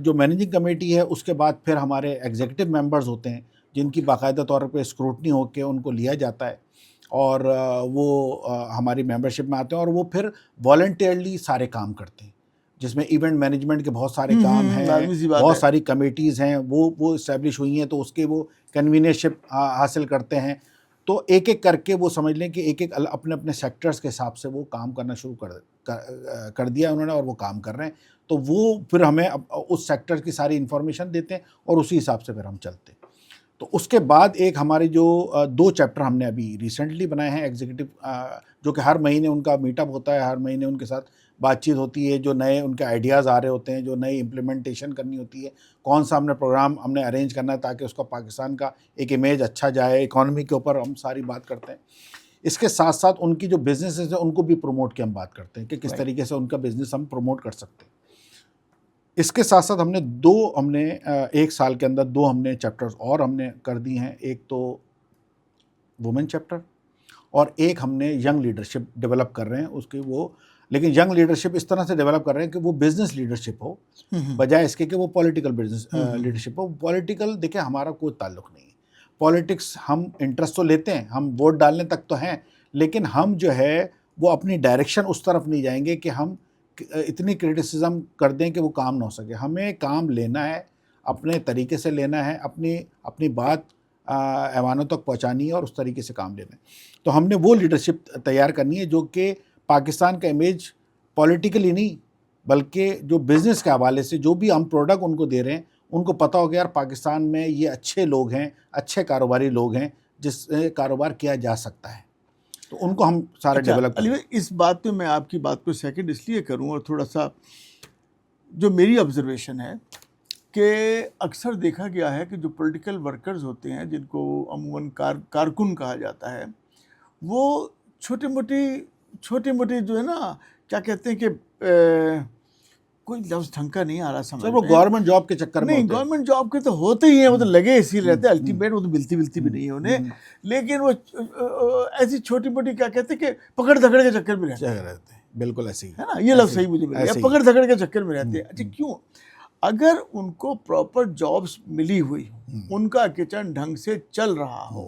جو مینیجنگ کمیٹی ہے اس کے بعد پھر ہمارے ایگزیکٹو ممبرز ہوتے ہیں جن کی باقاعدہ طور پہ اسکروٹنی ہو کے ان کو لیا جاتا ہے، اور وہ ہماری ممبرشپ میں آتے ہیں، اور وہ پھر والنٹیئرلی سارے کام کرتے ہیں، جس میں ایونٹ مینجمنٹ کے بہت سارے کام ہیں، بہت ساری کمیٹیز ہیں وہ اسٹیبلش ہوئی ہیں، تو اس کے وہ کنوینرشپ حاصل کرتے ہیں۔ تو ایک ایک کر کے وہ سمجھ لیں کہ ایک ایک اپنے اپنے سیکٹرز کے حساب سے وہ کام کرنا شروع کر دیا انہوں نے، اور وہ کام کر رہے ہیں۔ تو وہ پھر ہمیں اس سیکٹر کی ساری انفارمیشن دیتے ہیں اور اسی حساب سے پھر ہم چلتے ہیں۔ تو اس کے بعد ایک ہمارے جو 2 چیپٹر ہم نے ابھی ریسنٹلی بنائے ہیں ایگزیکٹو، جو کہ ہر مہینے ان کا میٹ اپ ہوتا ہے، ہر مہینے ان کے ساتھ بات چیت ہوتی ہے، جو نئے ان کے آئیڈیاز آ رہے ہوتے ہیں، جو نئی امپلیمنٹیشن کرنی ہوتی ہے، کون سا ہم نے پروگرام ہم نے ارینج کرنا ہے تاکہ اس کا پاکستان کا ایک امیج اچھا جائے، اکانومی کے اوپر ہم ساری بات کرتے ہیں۔ اس کے ساتھ ساتھ ان کی جو بزنسز ہیں ان کو بھی پروموٹ کی ہم بات کرتے ہیں کہ کس طریقے سے ان کا بزنس ہم پروموٹ کر سکتے ہیں۔ اس کے ساتھ ساتھ ہم نے 1 سال کے اندر 2 ہم نے چیپٹرز اور ہم نے کر دی ہیں، ایک تو وومن چیپٹر، اور ایک ہم نے ینگ لیڈرشپ ڈیولپ کر رہے ہیں اس کی وہ، لیکن ینگ لیڈرشپ اس طرح سے ڈیولپ کر رہے ہیں کہ وہ بزنس لیڈرشپ ہو بجائے اس کے کہ وہ پولیٹیکل بزنس لیڈرشپ ہو۔ پولیٹیکل دیکھیں ہمارا کوئی تعلق نہیں ہے، پولیٹکس ہم انٹرسٹ تو لیتے ہیں، ہم ووٹ ڈالنے تک تو ہیں، لیکن ہم جو ہے وہ اپنی ڈائریکشن اس طرف نہیں جائیں گے کہ ہم اتنی کرٹیسزم کر دیں کہ وہ کام نہ ہو سکے۔ ہمیں کام لینا ہے، اپنے طریقے سے لینا ہے، اپنی بات ایوانوں تک پہنچانی ہے اور اس طریقے سے کام لینا ہے۔ تو ہم نے وہ لیڈرشپ تیار کرنی ہے جو کہ پاکستان کا امیج پولیٹیکلی نہیں بلکہ جو بزنس کے حوالے سے جو بھی ہم پروڈکٹ ان کو دے رہے ہیں ان کو پتہ ہو گیا یار پاکستان میں یہ اچھے لوگ ہیں، اچھے کاروباری لوگ ہیں جس سے کاروبار کیا جا سکتا ہے، تو ان کو ہم سارا ڈیولپ کریں۔
علی بھائی اس بات پہ میں آپ کی بات کو سیکنڈ اس لیے کروں، اور تھوڑا سا جو میری آبزرویشن ہے کہ اکثر دیکھا گیا ہے کہ جو پولیٹیکل ورکرز ہوتے ہیں جن کو عموماً کارکن کہا جاتا ہے، وہ چھوٹی موٹی جو ہے نا کیا کہتے ہیں کہ کوئی لفظ ڈھنگ کا نہیں آ رہا سمجھ
سر وہ گورنمنٹ جاب کے چکر میں
نہیں،
ہوتے ہیں۔
گورنمنٹ جاب کے تو ہوتے ہی ہیں، وہ تو لگے اسی رہتے ہیں، الٹیمیٹ وہ تو ملتی بھی نہیں ہے انہیں، لیکن وہ ایسی چھوٹی موٹی کیا کہتے ہیں کہ پکڑ دھکڑ کے چکر میں رہتے
ہیں، بالکل ایسے ہی
ہے نا، یہ لفظ صحیح مجھے مل گیا، پکڑ دھکڑ کے چکر میں رہتے ہیں۔ اچھا کیوں؟ اگر ان کو پراپر جابس ملی ہوئی، ان کا کچن ڈھنگ سے چل رہا ہو،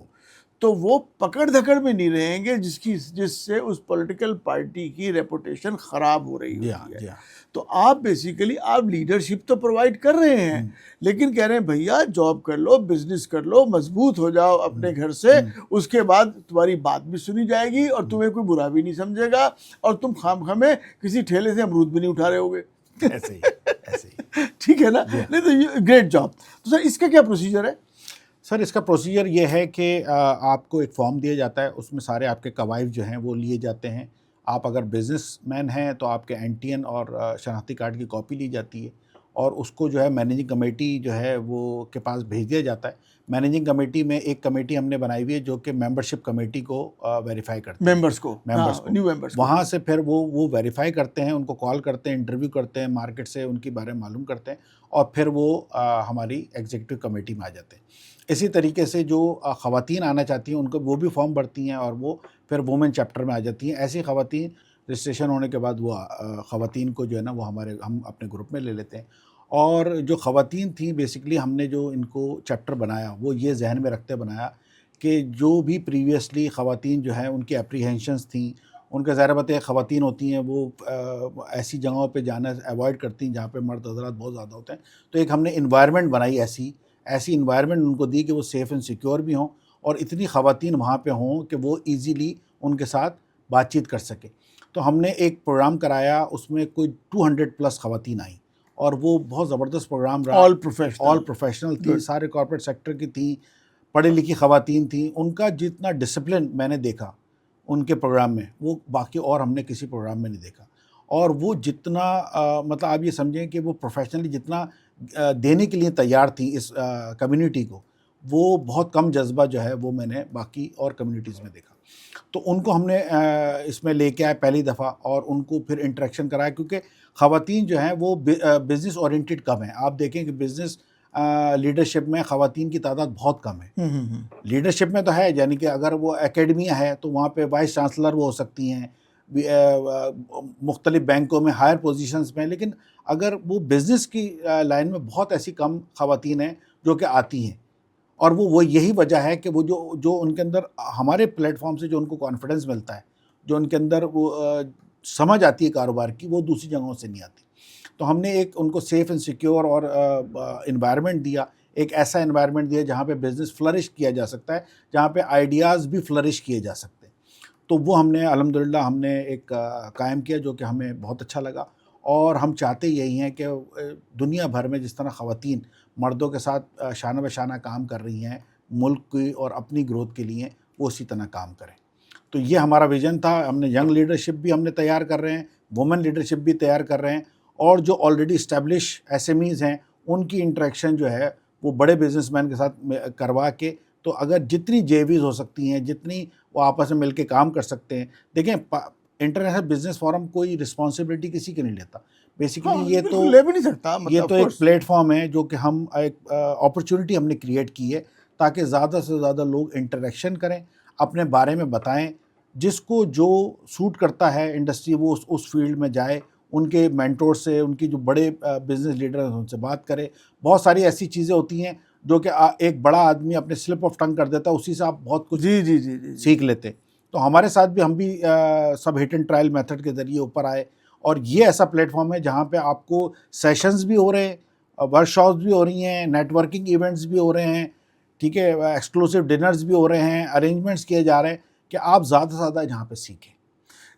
تو وہ پکڑ دھکڑ میں نہیں رہیں گے جس سے اس پولیٹیکل پارٹی کی ریپوٹیشن خراب ہو رہی ہوتی ہے۔ تو آپ بیسیکلی آپ لیڈرشپ تو پرووائڈ کر رہے ہیں، لیکن کہہ رہے ہیں بھیا جاب کر لو، بزنس کر لو، مضبوط ہو جاؤ اپنے گھر سے، اس کے بعد تمہاری بات بھی سنی جائے گی اور تمہیں کوئی برا بھی نہیں سمجھے گا، اور تم خامخامے کسی ٹھیلے سے امرود بھی نہیں اٹھا رہے ہوگے۔
ایسے ہی
ٹھیک ہے نا؟ نہیں تو یہ گریٹ جاب۔ تو سر اس کا کیا پروسیجر ہے؟
سر اس کا پروسیجر یہ ہے کہ آپ کو ایک فارم دیا جاتا ہے، اس میں سارے آپ کے قواعد جو ہیں وہ لیے جاتے ہیں۔ آپ اگر بزنس مین ہیں تو آپ کے NTN اور شناختی کارڈ کی کاپی لی جاتی ہے، اور اس کو جو ہے مینیجنگ کمیٹی جو ہے وہ کے پاس بھیج دیا جاتا ہے۔ مینیجنگ کمیٹی میں ایک کمیٹی ہم نے بنائی ہوئی ہے جو کہ ممبرشپ کمیٹی کو ویریفائی کرتی ہے،
ممبرس کو نیو ممبرس کو،
وہاں سے پھر وہ ویریفائی کرتے ہیں، ان کو کال کرتے ہیں، انٹرویو کرتے ہیں، مارکیٹ سے ان کے بارے میں معلوم کرتے ہیں، اور پھر وہ ہماری ایگزیکٹو کمیٹی میں آ جاتے ہیں۔ اسی طریقے سے جو خواتین آنا چاہتی ہیں ان کو وہ بھی فارم بھرتی ہیں اور وہ پھر وومن چیپٹر میں آ جاتی ہیں۔ ایسی خواتین رجسٹریشن ہونے کے بعد وہ خواتین کو جو ہے نا وہ ہم اپنے گروپ میں لے لیتے ہیں۔ اور جو خواتین تھیں بیسکلی ہم نے جو ان کو چیپٹر بنایا وہ یہ ذہن میں رکھتے بنایا کہ جو بھی پریویسلی خواتین جو ہیں ان کی اپریہینشنس تھیں، ان کا ظاہر بات ہے خواتین ہوتی ہیں وہ ایسی جگہوں پہ جانا ایوائڈ کرتی ہیں جہاں پہ مرد حضرات بہت زیادہ ہوتے ہیں، تو ایک ہم نے انوائرمنٹ بنائی ایسی انوائرمنٹ ان کو دی کہ وہ سیف اینڈ سیکیور بھی ہوں، اور اتنی خواتین وہاں پہ ہوں کہ وہ ایزیلی ان کے ساتھ بات چیت کر سکیں۔ تو ہم نے ایک پروگرام کرایا، اس میں کوئی 200+ خواتین آئیں، اور وہ بہت زبردست پروگرام رہا۔ آل پروفیشنل تھی، سارے کارپوریٹ سیکٹر کی تھیں، پڑھی لکھی خواتین تھیں۔ ان کا جتنا ڈسپلن میں نے دیکھا ان کے پروگرام میں وہ باقی اور ہم نے کسی پروگرام میں نہیں دیکھا، اور وہ جتنا مطلب آپ یہ سمجھیں کہ وہ پروفیشنلی جتنا دینے کے لیے تیار تھیں اس کمیونٹی کو، وہ بہت کم جذبہ جو ہے وہ میں نے باقی اور کمیونٹیز میں دیکھا. تو ان کو ہم نے اس میں لے کے آئے پہلی دفعہ, اور ان کو پھر انٹریکشن کرایا, کیونکہ خواتین جو ہیں وہ بزنس اورینٹیڈ کم ہیں. آپ دیکھیں کہ بزنس لیڈرشپ میں خواتین کی تعداد بہت کم ہے. لیڈرشپ میں تو ہے, یعنی کہ اگر وہ اکیڈمیاں ہے تو وہاں پہ وائس چانسلر وہ ہو سکتی ہیں, مختلف بینکوں میں ہائر پوزیشنز میں, لیکن اگر وہ بزنس کی لائن میں بہت ایسی کم خواتین ہیں جو کہ آتی ہیں. اور وہ یہی وجہ ہے کہ وہ جو ان کے اندر ہمارے پلیٹ فارم سے جو ان کو کانفیڈنس ملتا ہے, جو ان کے اندر وہ سمجھ آتی ہے کاروبار کی, وہ دوسری جگہوں سے نہیں آتی. تو ہم نے ایک ان کو سیف اینڈ سیکیور اور انوائرمنٹ دیا, ایک ایسا انوائرمنٹ دیا جہاں پہ بزنس فلرش کیا جا سکتا ہے, جہاں پہ آئیڈیاز بھی فلرش کیے جا سکتے ہیں. تو وہ ہم نے الحمدللہ ہم نے ایک قائم کیا, جو کہ ہمیں بہت اچھا لگا. اور ہم چاہتے یہی ہیں کہ دنیا بھر میں جس طرح خواتین مردوں کے ساتھ شانہ بہ شانہ کام کر رہی ہیں ملک کی اور اپنی گروتھ کے لیے, وہ اسی طرح کام کریں. تو یہ ہمارا ویژن تھا. ہم نے ینگ لیڈرشپ بھی ہم نے تیار کر رہے ہیں, وومن لیڈرشپ بھی تیار کر رہے ہیں, اور جو already establish S M Es ہیں ان کی انٹریکشن جو ہے وہ بڑے بزنس مین کے ساتھ کروا کے, تو اگر جتنی جے ویز ہو سکتی ہیں, جتنی وہ آپس میں مل کے کام کر سکتے ہیں. دیکھیں انٹرنیشنل بزنس فورم کوئی رسپانسبلٹی کسی کی نہیں لیتا. بیسیکلی یہ تو
لے بھی نہیں سکتا,
یہ تو ایک پلیٹ فارم ہے جو کہ ہم ایک اپرچونٹی ہم نے کریٹ کی ہے, تاکہ زیادہ سے زیادہ لوگ انٹریکشن کریں, اپنے بارے میں بتائیں, جس کو جو سوٹ کرتا ہے انڈسٹری وہ اس فیلڈ میں جائے, ان کے مینٹور سے, ان کی جو بڑے بزنس لیڈر ہیں ان سے بات کرے. بہت ساری ایسی چیزیں ہوتی ہیں جو کہ ایک بڑا آدمی اپنے سلپ آف ٹنگ کر دیتا ہے, اسی سے آپ بہت کچھ
جی
سیکھ لیتے. تو ہمارے ساتھ بھی ہم بھی سب ہٹ اینڈ ٹرائل میتھڈ کے ذریعے اوپر آئے, اور یہ ایسا پلیٹ فارم ہے جہاں پہ آپ کو سیشنز بھی ہو رہے ہیں, ورک شاپس بھی ہو رہی ہیں, نیٹ ورکنگ ایونٹس بھی ہو رہے ہیں, ٹھیک ہے, ایکسکلوسیو ڈنرز بھی ہو رہے ہیں, ارینجمنٹس کیے جا رہے ہیں کہ آپ زیادہ سے زیادہ جہاں پہ سیکھیں.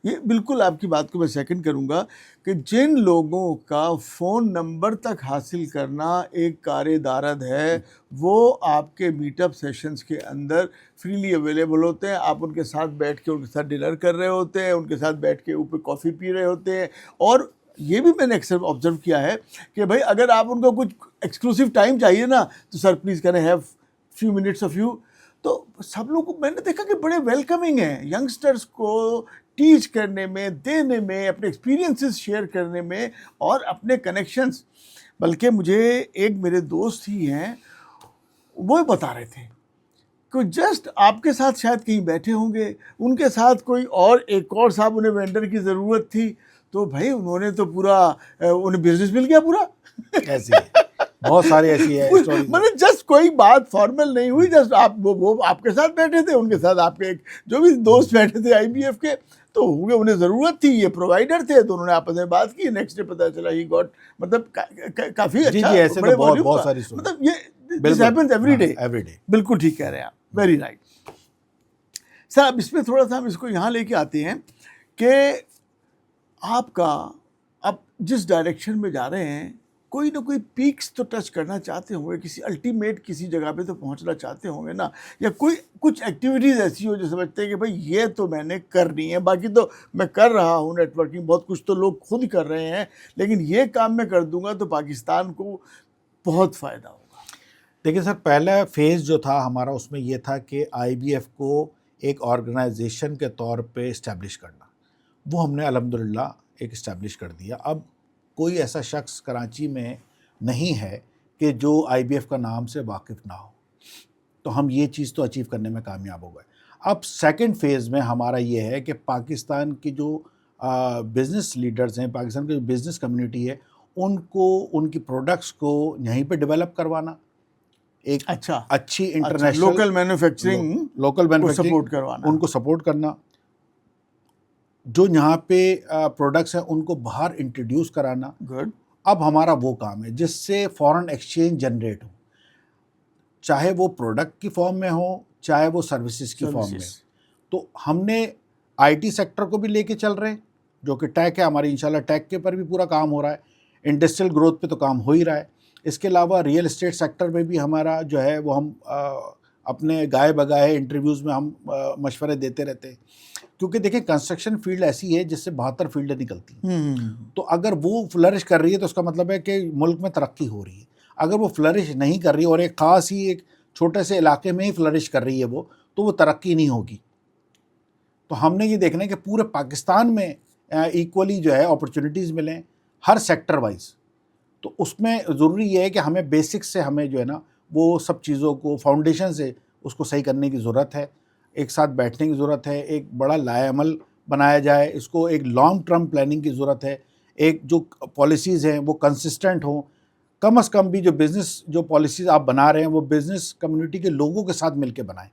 یہ بالکل آپ کی بات کو میں سیکنڈ کروں گا کہ جن لوگوں کا فون نمبر تک حاصل کرنا ایک کار دارد ہے, وہ آپ کے میٹ اپ سیشنز کے اندر فریلی اویلیبل ہوتے ہیں. آپ ان کے ساتھ بیٹھ کے ان کے ساتھ ڈنر کر رہے ہوتے ہیں, ان کے ساتھ بیٹھ کے اوپر کافی پی رہے ہوتے ہیں. اور یہ بھی میں نے اکثر آبزرو کیا ہے کہ بھائی اگر آپ ان کو کچھ ایکسکلوسیو ٹائم چاہیے نا, تو sir please can I have few minutes of you. تو سب لوگ میں نے دیکھا کہ بڑے ویلکمنگ ہیں ینگسٹرز کو ٹیچ کرنے میں, دینے میں, اپنے ایکسپیرینسز شیئر کرنے میں, اور اپنے کنیکشنز. بلکہ مجھے ایک میرے دوست ہی ہیں, وہ بتا رہے تھے کہ جسٹ آپ کے ساتھ شاید کہیں بیٹھے ہوں گے, ان کے ساتھ کوئی اور ایک اور صاحب انہیں وینڈر کی ضرورت تھی, تو بھائی انہوں نے تو پورا انہیں بزنس مل گیا پورا.
ایسی بہت سارے ایسی ہے
مطلب جسٹ کوئی بات فارمل نہیں ہوئی, جسٹ آپ وہ آپ کے ساتھ بیٹھے تھے, ان کے ساتھ آپ کے جو بھی دوست بیٹھے تھے آئی بی ایف کے, تو انہیں ضرورت تھی, یہ پرووائڈر تھے, تو انہوں نے آپس میں بات کی, نیکسٹ ڈے پتہ چلا ہی گاٹ, مطلب کافی اچھا.
ایسے تو بہت ساری
مطلب یہ دس ہیپنز ایوری ڈے. بالکل ٹھیک کہہ رہے ہیں آپ, ویری رائٹ. سر اب اس میں تھوڑا سا ہم اس کو یہاں لے کے آتے ہیں کہ آپ کا اب جس ڈائریکشن میں جا رہے ہیں, کوئی نہ کوئی پیکس تو ٹچ کرنا چاہتے ہوں گے, کسی الٹیمیٹ کسی جگہ پہ تو پہنچنا چاہتے ہوں گے نا, یا کوئی کچھ ایکٹیویٹیز ایسی ہو جو سمجھتے ہیں کہ بھائی یہ تو میں نے کرنی ہے, باقی تو میں کر رہا ہوں نیٹ ورکنگ, بہت کچھ تو لوگ خود کر رہے ہیں, لیکن یہ کام میں کر دوں گا تو پاکستان کو بہت فائدہ ہوگا.
دیکھیں سر, پہلا فیز جو تھا ہمارا اس میں یہ تھا کہ آئی بی ایف کو ایک آرگنائزیشن کے طور پہ اسٹیبلش کرنا. وہ ہم نے الحمدللہ ایک اسٹیبلش کر دیا. اب کوئی ایسا شخص کراچی میں نہیں ہے کہ جو آئی بی ایف کا نام سے واقف نہ ہو. تو ہم یہ چیز تو اچیو کرنے میں کامیاب ہو گئے. اب سیکنڈ فیز میں ہمارا یہ ہے کہ پاکستان کی جو بزنس لیڈرز ہیں, پاکستان کی جو بزنس کمیونٹی ہے, ان کو ان کی پروڈکٹس کو یہیں پہ ڈیولپ کروانا, ایک اچھی انٹرنیشنل
لوکل مینوفیکچرنگ سپورٹ کروانا,
ان کو سپورٹ کرنا, جو یہاں پہ پروڈکٹس ہیں ان کو باہر انٹروڈیوس کرانا.
گڈ.
اب ہمارا وہ کام ہے جس سے فارن ایکسچینج جنریٹ ہو, چاہے وہ پروڈکٹ کی فارم میں ہو, چاہے وہ سروسز کی فارم میں. تو ہم نے آئی ٹی سیکٹر کو بھی لے کے چل رہے ہیں, جو کہ ٹیک ہے ہماری, انشاءاللہ ٹیک کے پر بھی پورا کام ہو رہا ہے, انڈسٹریل گروتھ پہ تو کام ہو ہی رہا ہے. اس کے علاوہ ریئل اسٹیٹ سیکٹر میں بھی ہمارا جو ہے وہ ہم اپنے گائے بگائے انٹرویوز میں ہم مشورے دیتے رہتے ہیں, کیونکہ دیکھیں کنسٹرکشن فیلڈ ایسی ہے جس سے 72 فیلڈیں نکلتی ہیں. تو اگر وہ فلرش کر رہی ہے تو اس کا مطلب ہے کہ ملک میں ترقی ہو رہی ہے. اگر وہ فلرش نہیں کر رہی اور ایک خاص ہی ایک چھوٹے سے علاقے میں ہی فلرش کر رہی ہے وہ ترقی نہیں ہوگی. تو ہم نے یہ دیکھنا ہے کہ پورے پاکستان میں ایکولی جو ہے اپرچونیٹیز ملیں ہر سیکٹر وائز. تو اس میں ضروری یہ ہے کہ ہمیں بیسک سے ہمیں جو ہے نا وہ سب چیزوں کو فاؤنڈیشن سے اس کو صحیح کرنے کی ضرورت ہے. ایک ساتھ بیٹھنے کی ضرورت ہے, ایک بڑا لائے عمل بنایا جائے, اس کو ایک لانگ ٹرم پلاننگ کی ضرورت ہے, ایک جو پالیسیز ہیں وہ کنسسٹنٹ ہوں. کم از کم بھی جو بزنس جو پالیسیز آپ بنا رہے ہیں وہ بزنس کمیونٹی کے لوگوں کے ساتھ مل کے بنائیں,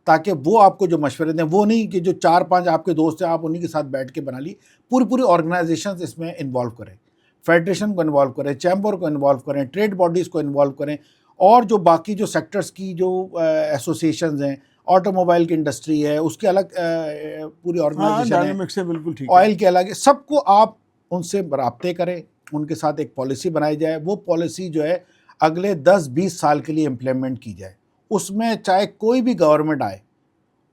تاکہ وہ آپ کو جو مشورے دیں وہ نہیں کہ جو 4-5 آپ کے دوست ہیں آپ انہی کے ساتھ بیٹھ کے بنا لی. پوری آرگنائزیشنز اس میں انوالو کریں, فیڈریشن کو انوالو کریں, چیمبر کو انوالو کریں, ٹریڈ باڈیز کو انوالو کریں, اور جو باقی جو سیکٹرز کی جو ایسوسیشنز ہیں, آٹو موبائل کی انڈسٹری ہے اس کے الگ پوری آرگنائزیشن ہے,
بالکل ٹھیک
آئل کے الگ ہے, سب کو آپ ان سے رابطے کریں, ان کے ساتھ ایک پالیسی بنائی جائے. وہ پالیسی جو ہے اگلے 10-20 سال کے لیے امپلیمنٹ کی جائے. اس میں چاہے کوئی بھی گورنمنٹ آئے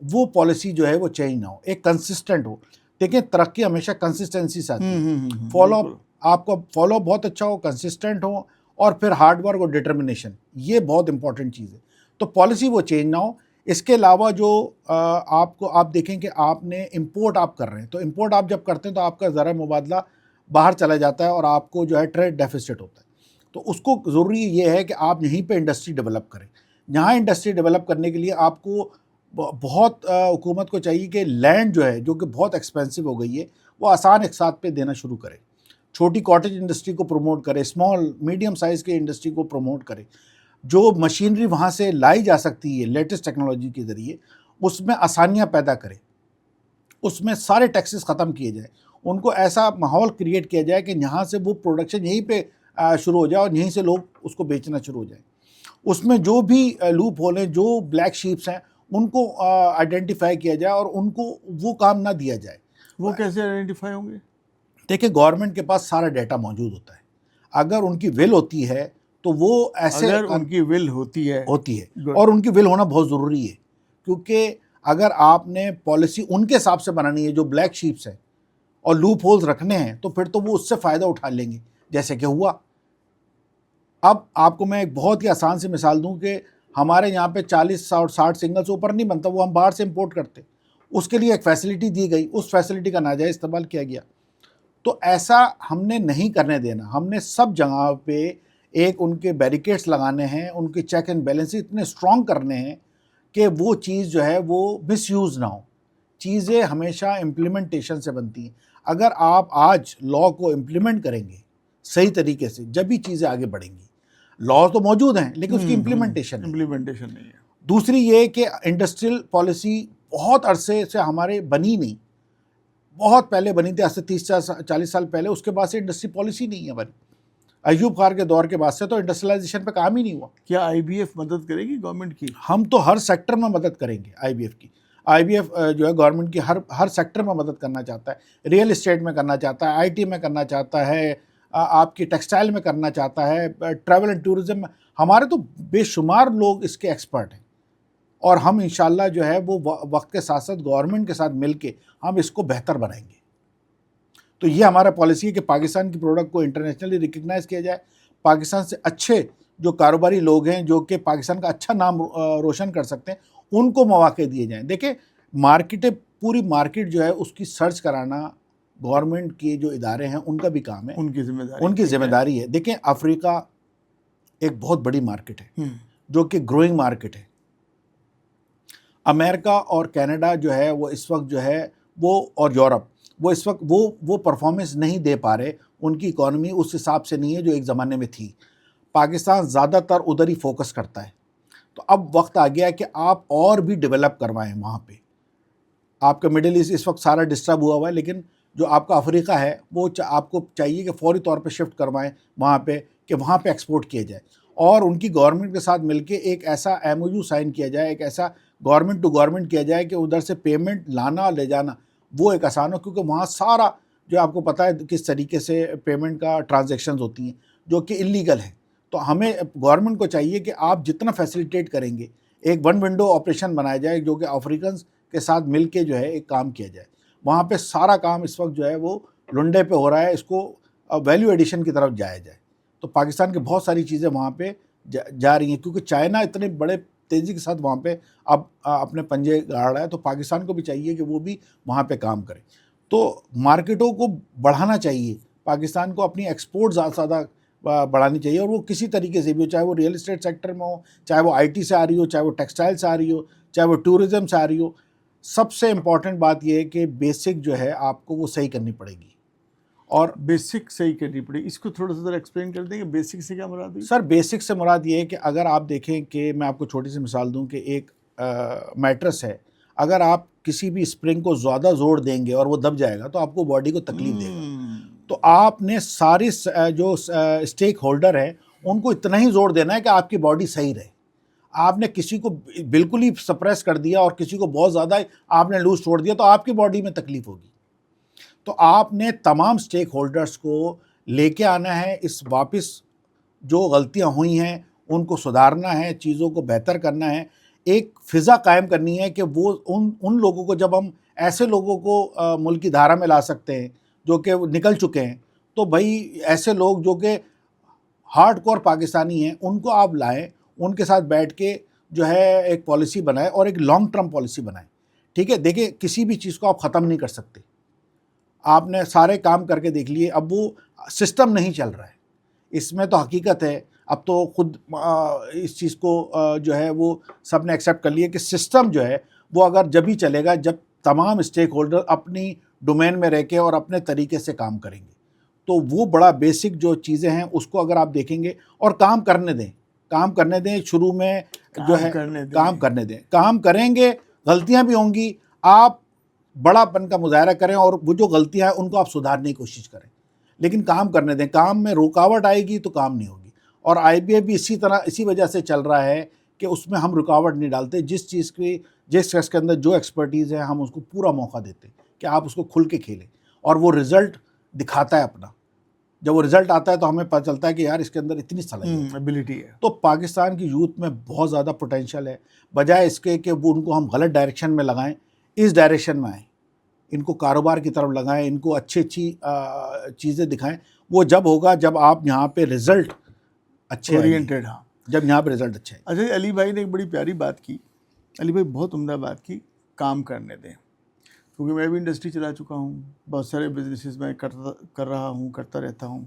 وہ پالیسی جو ہے وہ چینج نہ ہو, ایک کنسسٹنٹ ہو. دیکھیں ترقی ہمیشہ کنسسٹنسی سے آتی ہے. فالو اپ آپ کا فالو اپ بہت اچھا ہو, کنسسٹنٹ ہو, اور پھر ہارڈ ورک اور ڈٹرمنیشن, یہ بہت امپورٹنٹ چیز ہے. تو پالیسی وہ چینج نہ ہو. اس کے علاوہ جو آپ دیکھیں کہ آپ نے امپورٹ آپ کر رہے ہیں, تو امپورٹ آپ جب کرتے ہیں تو آپ کا زرعی مبادلہ باہر چلا جاتا ہے اور آپ کو جو ہے ٹریڈ ڈیفیسٹ ہوتا ہے. تو اس کو ضروری یہ ہے کہ آپ یہیں پہ انڈسٹری ڈیولپ کریں. یہاں انڈسٹری ڈیولپ کرنے کے لیے آپ کو بہت حکومت کو چاہیے کہ لینڈ جو ہے جو کہ بہت ایکسپینسو ہو گئی ہے وہ آسان اقساط پہ دینا شروع کرے. چھوٹی کاٹیج انڈسٹری کو پروموٹ کرے, اسمال میڈیم سائز کے انڈسٹری کو پروموٹ کرے. جو مشینری وہاں سے لائی جا سکتی ہے لیٹسٹ ٹیکنالوجی کے ذریعے, اس میں آسانیاں پیدا کرے, اس میں سارے ٹیکسز ختم کیے جائیں, ان کو ایسا ماحول کریٹ کیا جائے کہ یہاں سے وہ پروڈکشن یہیں پہ شروع ہو جائے اور یہیں سے لوگ اس کو بیچنا شروع ہو جائیں. اس میں جو بھی لوپ ہول ہیں, جو بلیک شیپس ہیں, ان کو آئیڈینٹیفائی کیا جائے اور ان کو وہ کام نہ دیا جائے.
وہ کیسے آئیڈینٹیفائی ہوں گے؟
دیکھیں گورنمنٹ کے پاس سارا ڈیٹا موجود ہوتا ہے. اگر ان کی ول ہوتی ہے تو وہ ایسے
اگر ان کی ول ہوتی ہے
اور ان کی ول ہونا بہت ضروری ہے, کیونکہ اگر آپ نے پالیسی ان کے حساب سے بنانی ہے جو بلیک شیپس ہیں اور لوپ ہولز رکھنے ہیں, تو پھر تو وہ اس سے فائدہ اٹھا لیں گے, جیسے کہ ہوا. اب آپ کو میں ایک بہت ہی آسان سی مثال دوں کہ ہمارے یہاں پہ 40 اور 60 سنگل سے اوپر نہیں بنتا, وہ ہم باہر سے امپورٹ کرتے. اس کے لیے ایک فیسلٹی دی گئی, اس فیسلٹی کا ناجائز استعمال کیا گیا. تو ایسا ہم نے نہیں کرنے دینا. ہم نے سب جگہ پہ ایک ان کے بیریکیڈس لگانے ہیں, ان کے چیک اینڈ بیلنس اتنے اسٹرانگ کرنے ہیں کہ وہ چیز جو ہے وہ مس یوز نہ ہو. چیزیں ہمیشہ امپلیمنٹیشن سے بنتی ہیں. اگر آپ آج لا کو امپلیمنٹ کریں گے صحیح طریقے سے, جب بھی چیزیں آگے بڑھیں گی. لا تو موجود ہیں لیکن اس کی امپلیمنٹیشن
نہیں ہے.
دوسری یہ کہ انڈسٹریل پالیسی بہت عرصے سے ہمارے بنی نہیں, بہت پہلے بنی تھی, آج سے 30-40 سال پہلے. اس کے بعد سے انڈسٹری پالیسی نہیں ہے ہماری. ایوب خان کے دور کے بعد سے تو انڈسٹریلائزیشن پہ کام ہی نہیں ہوا.
کیا آئی بی ایف مدد کرے گی گورنمنٹ کی؟
ہم تو ہر سیکٹر میں مدد کریں گے. آئی بی ایف کی جو ہے گورنمنٹ کی ہر سیکٹر میں مدد کرنا چاہتا ہے. ریئل اسٹیٹ میں کرنا چاہتا ہے, آئی ٹی میں کرنا چاہتا ہے, آپ کی ٹیکسٹائل میں کرنا چاہتا ہے, ٹریول اینڈ ٹورزم میں. ہمارے تو بے شمار لوگ اس کے ایکسپرٹ ہیں, اور ہم انشاءاللہ جو ہے وہ وقت کے ساتھ ساتھ گورنمنٹ کے ساتھ مل کے ہم اس کو بہتر بنائیں گے. تو یہ ہمارا پالیسی ہے کہ پاکستان کی پروڈکٹ کو انٹرنیشنلی ریکگنائز کیا جائے. پاکستان سے اچھے جو کاروباری لوگ ہیں جو کہ پاکستان کا اچھا نام روشن کر سکتے ہیں, ان کو مواقع دیے جائیں. دیکھیں پوری مارکیٹ جو ہے اس کی سرچ کرانا گورنمنٹ کے جو ادارے ہیں ان کا بھی کام ہے, ان کی ذمہ داری ہے. دیکھیں افریقہ ایک بہت بڑی مارکیٹ ہے جو کہ گروئنگ مارکیٹ ہے. امریکہ اور کینیڈا جو ہے وہ اس وقت جو ہے وہ, اور یورپ, وہ اس وقت وہ پرفارمنس نہیں دے پا رہے. ان کی اکانومی اس حساب سے نہیں ہے جو ایک زمانے میں تھی. پاکستان زیادہ تر ادھر ہی فوکس کرتا ہے. تو اب وقت آ گیا ہے کہ آپ اور بھی ڈیولپ کروائیں وہاں پہ. آپ کا مڈل ایسٹ اس وقت سارا ڈسٹرب ہوا ہوا ہے, لیکن جو آپ کا افریقہ ہے وہ آپ کو چاہیے کہ فوری طور پہ شفٹ کروائیں وہاں پہ, کہ وہاں پہ ایکسپورٹ کیا جائے. اور ان کی گورنمنٹ کے ساتھ مل کے ایک ایسا ایم او یو سائن کیا جائے, ایک ایسا گورنمنٹ ٹو گورنمنٹ کیا جائے کہ ادھر سے پیمنٹ لانا اور لے جانا وہ ایک آسان ہو. کیونکہ وہاں سارا جو آپ کو پتہ ہے کس طریقے سے پیمنٹ کا ٹرانزیکشنز ہوتی ہیں جو کہ انلیگل ہے. تو ہمیں گورنمنٹ کو چاہیے کہ آپ جتنا فیسیلیٹیٹ کریں گے ایک ون ونڈو آپریشن بنایا جائے جو کہ افریقنز کے ساتھ مل کے جو ہے ایک کام کیا جائے. وہاں پہ سارا کام اس وقت جو ہے وہ لنڈے پہ ہو رہا ہے, اس کو ویلیو ایڈیشن کی طرف جایا جائے. تو پاکستان کی بہت ساری چیزیں وہاں پہ جا رہی ہیں، کیونکہ چائنا اتنے بڑے تیزی کے ساتھ وہاں پہ اب اپنے پنجے گاڑ رہا ہے، تو پاکستان کو بھی چاہیے کہ وہ بھی وہاں پہ کام کرے. تو مارکیٹوں کو بڑھانا چاہیے، پاکستان کو اپنی ایکسپورٹ زیادہ سے زیادہ بڑھانی چاہیے، اور وہ کسی طریقے سے بھی ہو، چاہے وہ ریئل اسٹیٹ سیکٹر میں ہو، چاہے وہ آئی ٹی سے آ رہی ہو، چاہے وہ ٹیکسٹائل سے آ رہی ہو، چاہے وہ ٹورزم سے آ رہی ہو. سب سے امپورٹنٹ بات یہ ہے کہ بیسک جو ہے آپ کو وہ صحیح کرنی پڑے گی. اور
بیسک صحیح کرنی پڑے گی. اس کو تھوڑا سا ذرا ایکسپلین کر دیں کہ بیسک سے کیا مراد ہے؟
سر بیسک سے مراد یہ ہے کہ اگر آپ دیکھیں کہ میں آپ کو چھوٹی سی مثال دوں کہ ایک میٹرس ہے، اگر آپ کسی بھی اسپرنگ کو زیادہ زور دیں گے اور وہ دب جائے گا تو آپ کو باڈی کو تکلیف دے گا. تو آپ نے ساری جو اسٹیک ہولڈر ہیں ان کو اتنا ہی زور دینا ہے کہ آپ کی باڈی صحیح رہے. آپ نے کسی کو بالکل ہی سپریس کر دیا اور کسی کو بہت زیادہ آپ نے لوز چھوڑ دیا تو آپ کی باڈی میں تکلیف ہوگی. تو آپ نے تمام اسٹیک ہولڈرز کو لے کے آنا ہے، اس واپس جو غلطیاں ہوئی ہیں ان کو سدھارنا ہے، چیزوں کو بہتر کرنا ہے، ایک فضا قائم کرنی ہے کہ وہ ان لوگوں کو، جب ہم ایسے لوگوں کو ملک کی دھارا میں لا سکتے ہیں جو کہ نکل چکے ہیں، تو بھائی ایسے لوگ جو کہ ہارڈ کور پاکستانی ہیں ان کو آپ لائیں، ان کے ساتھ بیٹھ کے جو ہے ایک پالیسی بنائیں اور ایک لانگ ٹرم پالیسی بنائیں. ٹھیک ہے، دیکھیں کسی بھی چیز کو آپ ختم نہیں کر سکتے. آپ نے سارے کام کر کے دیکھ لیے، اب وہ سسٹم نہیں چل رہا ہے. اس میں تو حقیقت ہے، اب تو خود اس چیز کو جو ہے وہ سب نے ایکسیپٹ کر لیا کہ سسٹم جو ہے وہ اگر جب ہی چلے گا جب تمام اسٹیک ہولڈر اپنی ڈومین میں رہ کے اور اپنے طریقے سے کام کریں گے. تو وہ بڑا بیسک جو چیزیں ہیں اس کو اگر آپ دیکھیں گے اور کام کرنے دیں شروع میں جو ہے کام کریں گے، غلطیاں بھی ہوں گی، آپ بڑا پن کا مظاہرہ کریں اور وہ جو غلطیاں ہیں ان کو آپ سدھارنے کی کوشش کریں، لیکن کام کرنے دیں. کام میں رکاوٹ آئے گی تو کام نہیں ہوگی. اور آئی بی ایف بھی اسی وجہ سے چل رہا ہے کہ اس میں ہم رکاوٹ نہیں ڈالتے. جس شخص کے اندر جو ایکسپرٹیز ہے ہم اس کو پورا موقع دیتے کہ آپ اس کو کھل کے کھیلیں، اور وہ رزلٹ دکھاتا ہے اپنا. جب وہ رزلٹ آتا ہے تو ہمیں پتہ چلتا ہے کہ یار اس کے اندر اتنی صلاحیت
ایبلٹی ہے.
تو پاکستان کی یوتھ میں بہت زیادہ پوٹینشیل ہے. بجائے اس کے کہ وہ ان کو ہم غلط ڈائریکشن میں لگائیں، اس ڈائریکشن میں آئیں، ان کو کاروبار کی طرف لگائیں، ان کو اچھی چیزیں دکھائیں. وہ جب ہوگا جب آپ یہاں پہ رزلٹ اچھے
اورینٹیڈ. ہاں،
جب یہاں پہ رزلٹ اچھا ہے.
اچھا، علی بھائی نے ایک بڑی پیاری بات کی. علی بھائی بہت عمدہ بات کی، کام کرنے دیں. کیونکہ میں بھی انڈسٹری چلا چکا ہوں، بہت سارے بزنسز میں کر رہا ہوں، کرتا رہتا ہوں.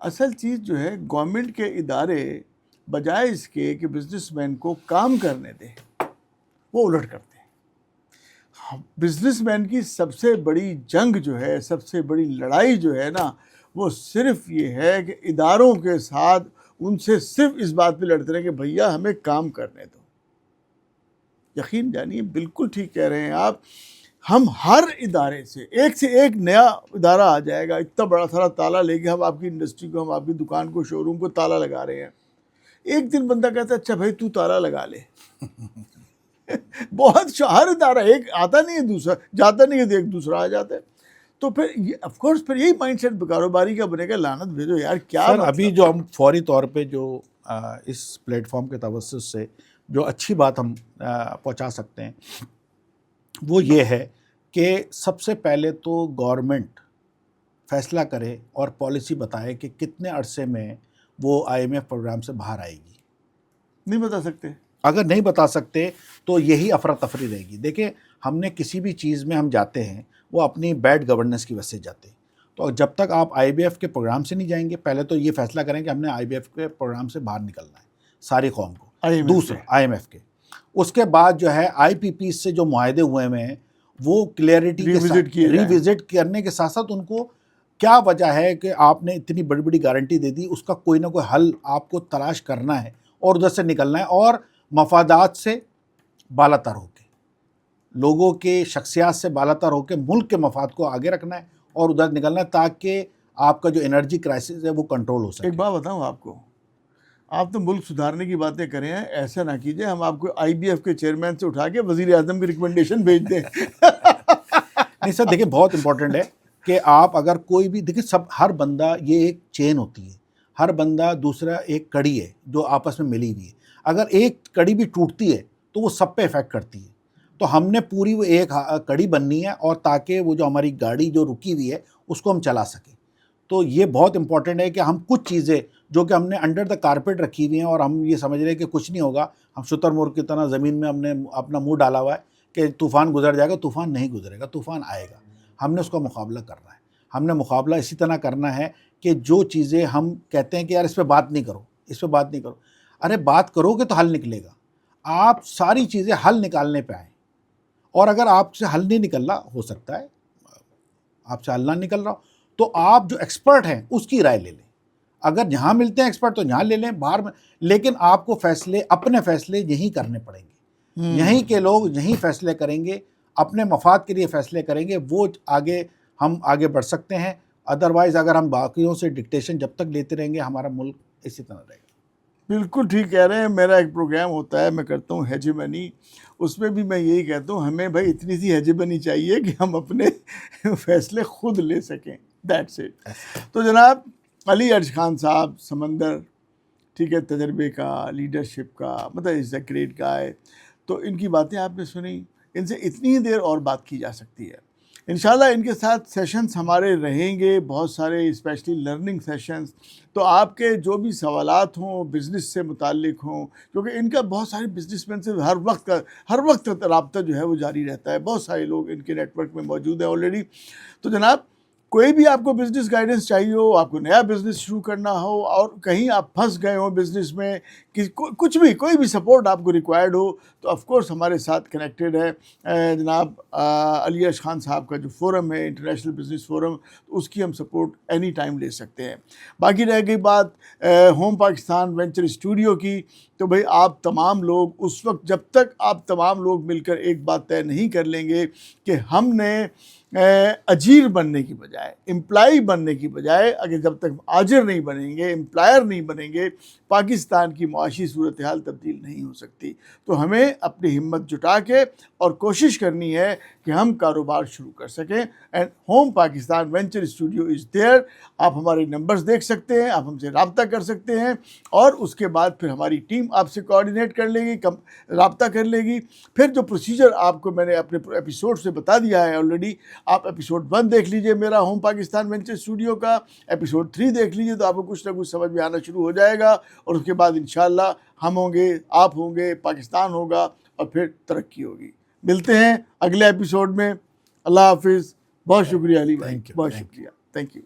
اصل چیز جو ہے گورنمنٹ کے ادارے بجائے اس کے کہ بزنس مین کو کام کرنے دیں، وہ الٹ کرتے ہیں. بزنس مین کی سب سے بڑی جنگ جو ہے، سب سے بڑی لڑائی جو ہے نا، وہ صرف یہ ہے کہ اداروں کے ساتھ ان سے صرف اس بات پہ لڑتے رہے کہ بھیا ہمیں کام کرنے دو. یقین جانیے بالکل ٹھیک کہہ رہے ہیں آپ. ہم ہر ادارے سے ایک نیا ادارہ آ جائے گا، اتنا بڑا سارا تالا لے کے ہم آپ کی انڈسٹری کو، ہم آپ کی دکان کو، شو روم کو تالا لگا رہے ہیں. ایک دن بندہ کہتا ہے اچھا بھائی تو تالا لگا لے. بہت ہر ادارہ ایک آتا نہیں ہے، دوسرا جاتا نہیں ہے، ایک دوسرا آ جاتا ہے. تو پھر آف کورس پھر یہی مائنڈ سیٹ کاروباری کا بنے گا. لعنت بھیجو یار، کیا
سر ابھی جو ہم فوری طور پہ جو اس پلیٹ فارم کے توسط سے جو اچھی بات ہم پہنچا سکتے ہیں وہ یہ ہے کہ سب سے پہلے تو گورنمنٹ فیصلہ کرے اور پالیسی بتائے کہ کتنے عرصے میں وہ آئی ایم ایف پروگرام سے باہر آئے گی.
نہیں بتا سکتے.
اگر نہیں بتا سکتے تو یہی افراتفری رہے گی. دیکھیں ہم نے کسی بھی چیز میں ہم جاتے ہیں وہ اپنی بیڈ گورننس کی وجہ سے جاتے ہیں. تو جب تک آپ آئی بی ایف کے پروگرام سے نہیں جائیں گے، پہلے تو یہ فیصلہ کریں کہ ہم نے آئی بی ایف کے پروگرام سے باہر نکلنا ہے ساری قوم کو. دوسرا آئی ایم ایف کے، اس کے بعد جو ہے آئی پی پی سے جو معاہدے ہوئے ہیں وہ کلیئرٹی کے ساتھ ریوزٹ کرنے کے ساتھ ساتھ ان کو کیا وجہ ہے کہ آپ نے اتنی بڑی بڑی گارنٹی دے دی، اس کا کوئی نہ کوئی حل آپ کو تلاش کرنا ہے اور ادھر سے نکلنا ہے، اور مفادات سے بالا تر ہو کے، لوگوں کے شخصیات سے بالا تر ہو کے ملک کے مفاد کو آگے رکھنا ہے اور ادھر نکلنا ہے تاکہ آپ کا جو انرجی کرائسس ہے وہ کنٹرول ہو سکے.
ایک بات بتاؤں آپ کو، آپ تو ملک سدھارنے کی باتیں کریں ہیں، ایسا نہ کیجئے ہم آپ کو آئی بی ایف کے چیئرمین سے اٹھا کے وزیر اعظم کی ریکمنڈیشن بھیج دیں.
نہیں سر، دیکھیں بہت امپورٹنٹ ہے کہ آپ اگر کوئی بھی دیکھیں، ہر بندہ یہ ایک چین ہوتی ہے، ہر بندہ دوسرا ایک کڑی ہے جو آپس میں ملی ہوئی ہے. اگر ایک کڑی بھی ٹوٹتی ہے تو وہ سب پہ افیکٹ کرتی ہے. تو ہم نے پوری وہ ایک کڑی بننی ہے اور تاکہ وہ جو ہماری گاڑی جو رکی ہوئی ہے اس کو ہم چلا سکیں. تو یہ بہت امپورٹنٹ ہے کہ ہم کچھ چیزیں جو کہ ہم نے انڈر دا کارپیٹ رکھی ہوئی ہیں، اور ہم یہ سمجھ رہے ہیں کہ کچھ نہیں ہوگا. ہم شتر مرغ کی طرح زمین میں ہم نے اپنا منہ ڈالا ہوا ہے کہ طوفان گزر جائے گا. طوفان نہیں گزرے گا، طوفان آئے گا. ہم نے اس کا مقابلہ کرنا ہے. ہم نے مقابلہ اسی طرح کرنا ہے کہ جو چیزیں ہم کہتے ہیں کہ یار اس پہ بات نہیں کرو، اس پہ بات نہیں کرو، ارے بات کرو گے تو حل نکلے گا. آپ ساری چیزیں حل نکالنے پہ آئیں، اور اگر آپ سے حل نہیں نکل رہا، ہو سکتا ہے آپ سے حل نہ نکل رہا تو آپ جو ایکسپرٹ ہیں اس کی رائے لے لیں. اگر یہاں ملتے ہیں ایکسپرٹ تو یہاں لے لیں، باہر میں. لیکن آپ کو فیصلے، اپنے فیصلے یہیں کرنے پڑیں گے. یہیں کے لوگ یہیں فیصلے کریں گے، اپنے مفاد کے لیے فیصلے کریں گے. وہ آگے ہم آگے بڑھ سکتے ہیں. ادروائز اگر ہم باقیوں سے ڈکٹیشن جب تک لیتے رہیں گے، ہمارا ملک اسی طرح رہے گا.
بالکل ٹھیک کہہ رہے ہیں. میرا ایک پروگرام ہوتا ہے، میں کرتا ہوں ہیجمنی. اس میں بھی میں یہی کہتا ہوں ہمیں بھائی اتنی سی ہیجمنی چاہیے کہ ہم اپنے فیصلے خود لے سکیں. That's it. تو جناب علی ارش خان صاحب سمندر، ٹھیک ہے، تجربے کا، لیڈرشپ کا، مطلب از اے گریٹ گائے. تو ان کی باتیں آپ نے سنی، ان سے اتنی دیر اور بات کی جا سکتی ہے. انشاءاللہ ان کے ساتھ سیشنز ہمارے رہیں گے بہت سارے، اسپیشلی لرننگ سیشنز. تو آپ کے جو بھی سوالات ہوں بزنس سے متعلق ہوں، کیونکہ ان کا بہت سارے بزنس مین سے ہر وقت رابطہ جو ہے وہ جاری رہتا ہے. بہت سارے لوگ ان کے نیٹ ورک میں موجود ہیں آلریڈی. تو جناب کوئی بھی آپ کو بزنس گائیڈنس چاہیے ہو، آپ کو نیا بزنس شروع کرنا ہو، اور کہیں آپ پھنس گئے ہوں بزنس میں، کہ کچھ بھی کوئی بھی سپورٹ آپ کو ریکوائرڈ ہو، تو آف کورس ہمارے ساتھ کنیکٹڈ ہے جناب علی ارش خان صاحب کا جو فورم ہے انٹرنیشنل بزنس فورم، اس کی ہم سپورٹ اینی ٹائم لے سکتے ہیں. باقی رہ گئی بات ہوم پاکستان وینچر اسٹوڈیو کی، تو بھئی آپ تمام لوگ اس وقت، جب تک آپ تمام لوگ مل کر ایک بات طے نہیں کر لیں گے کہ ہم نے اجیر بننے کی بجائے، امپلائی بننے کی بجائے، اگر جب تک آجر نہیں بنیں گے، امپلائر نہیں بنیں گے، پاکستان کی معاشی صورتحال تبدیل نہیں ہو سکتی. تو ہمیں اپنی ہمت جٹا کے اور کوشش کرنی ہے کہ ہم کاروبار شروع کر سکیں. And home Pakistan venture studio is there. آپ ہمارے نمبرز دیکھ سکتے ہیں، آپ ہم سے رابطہ کر سکتے ہیں، اور اس کے بعد پھر ہماری ٹیم آپ سے کوآرڈینیٹ کر لے گی، رابطہ کر لے گی. پھر جو پروسیجر آپ کو میں نے اپنے ایپیسوڈ سے بتا دیا ہے آلریڈی، آپ ایپیسوڈ 1 دیکھ لیجئے میرا ہوم پاکستان وینچر اسٹوڈیو کا، ایپیسوڈ 3 دیکھ لیجئے، تو آپ کو کچھ نہ کچھ سمجھ میں آنا شروع ہو جائے گا. اور اس کے بعد انشاءاللہ ہم ہوں گے، آپ ہوں گے، پاکستان ہوگا، اور پھر ترقی ہوگی. ملتے ہیں اگلے ایپیسوڈ میں. اللہ حافظ. بہت شکریہ علی بھائی، بہت شکریہ. Thank you.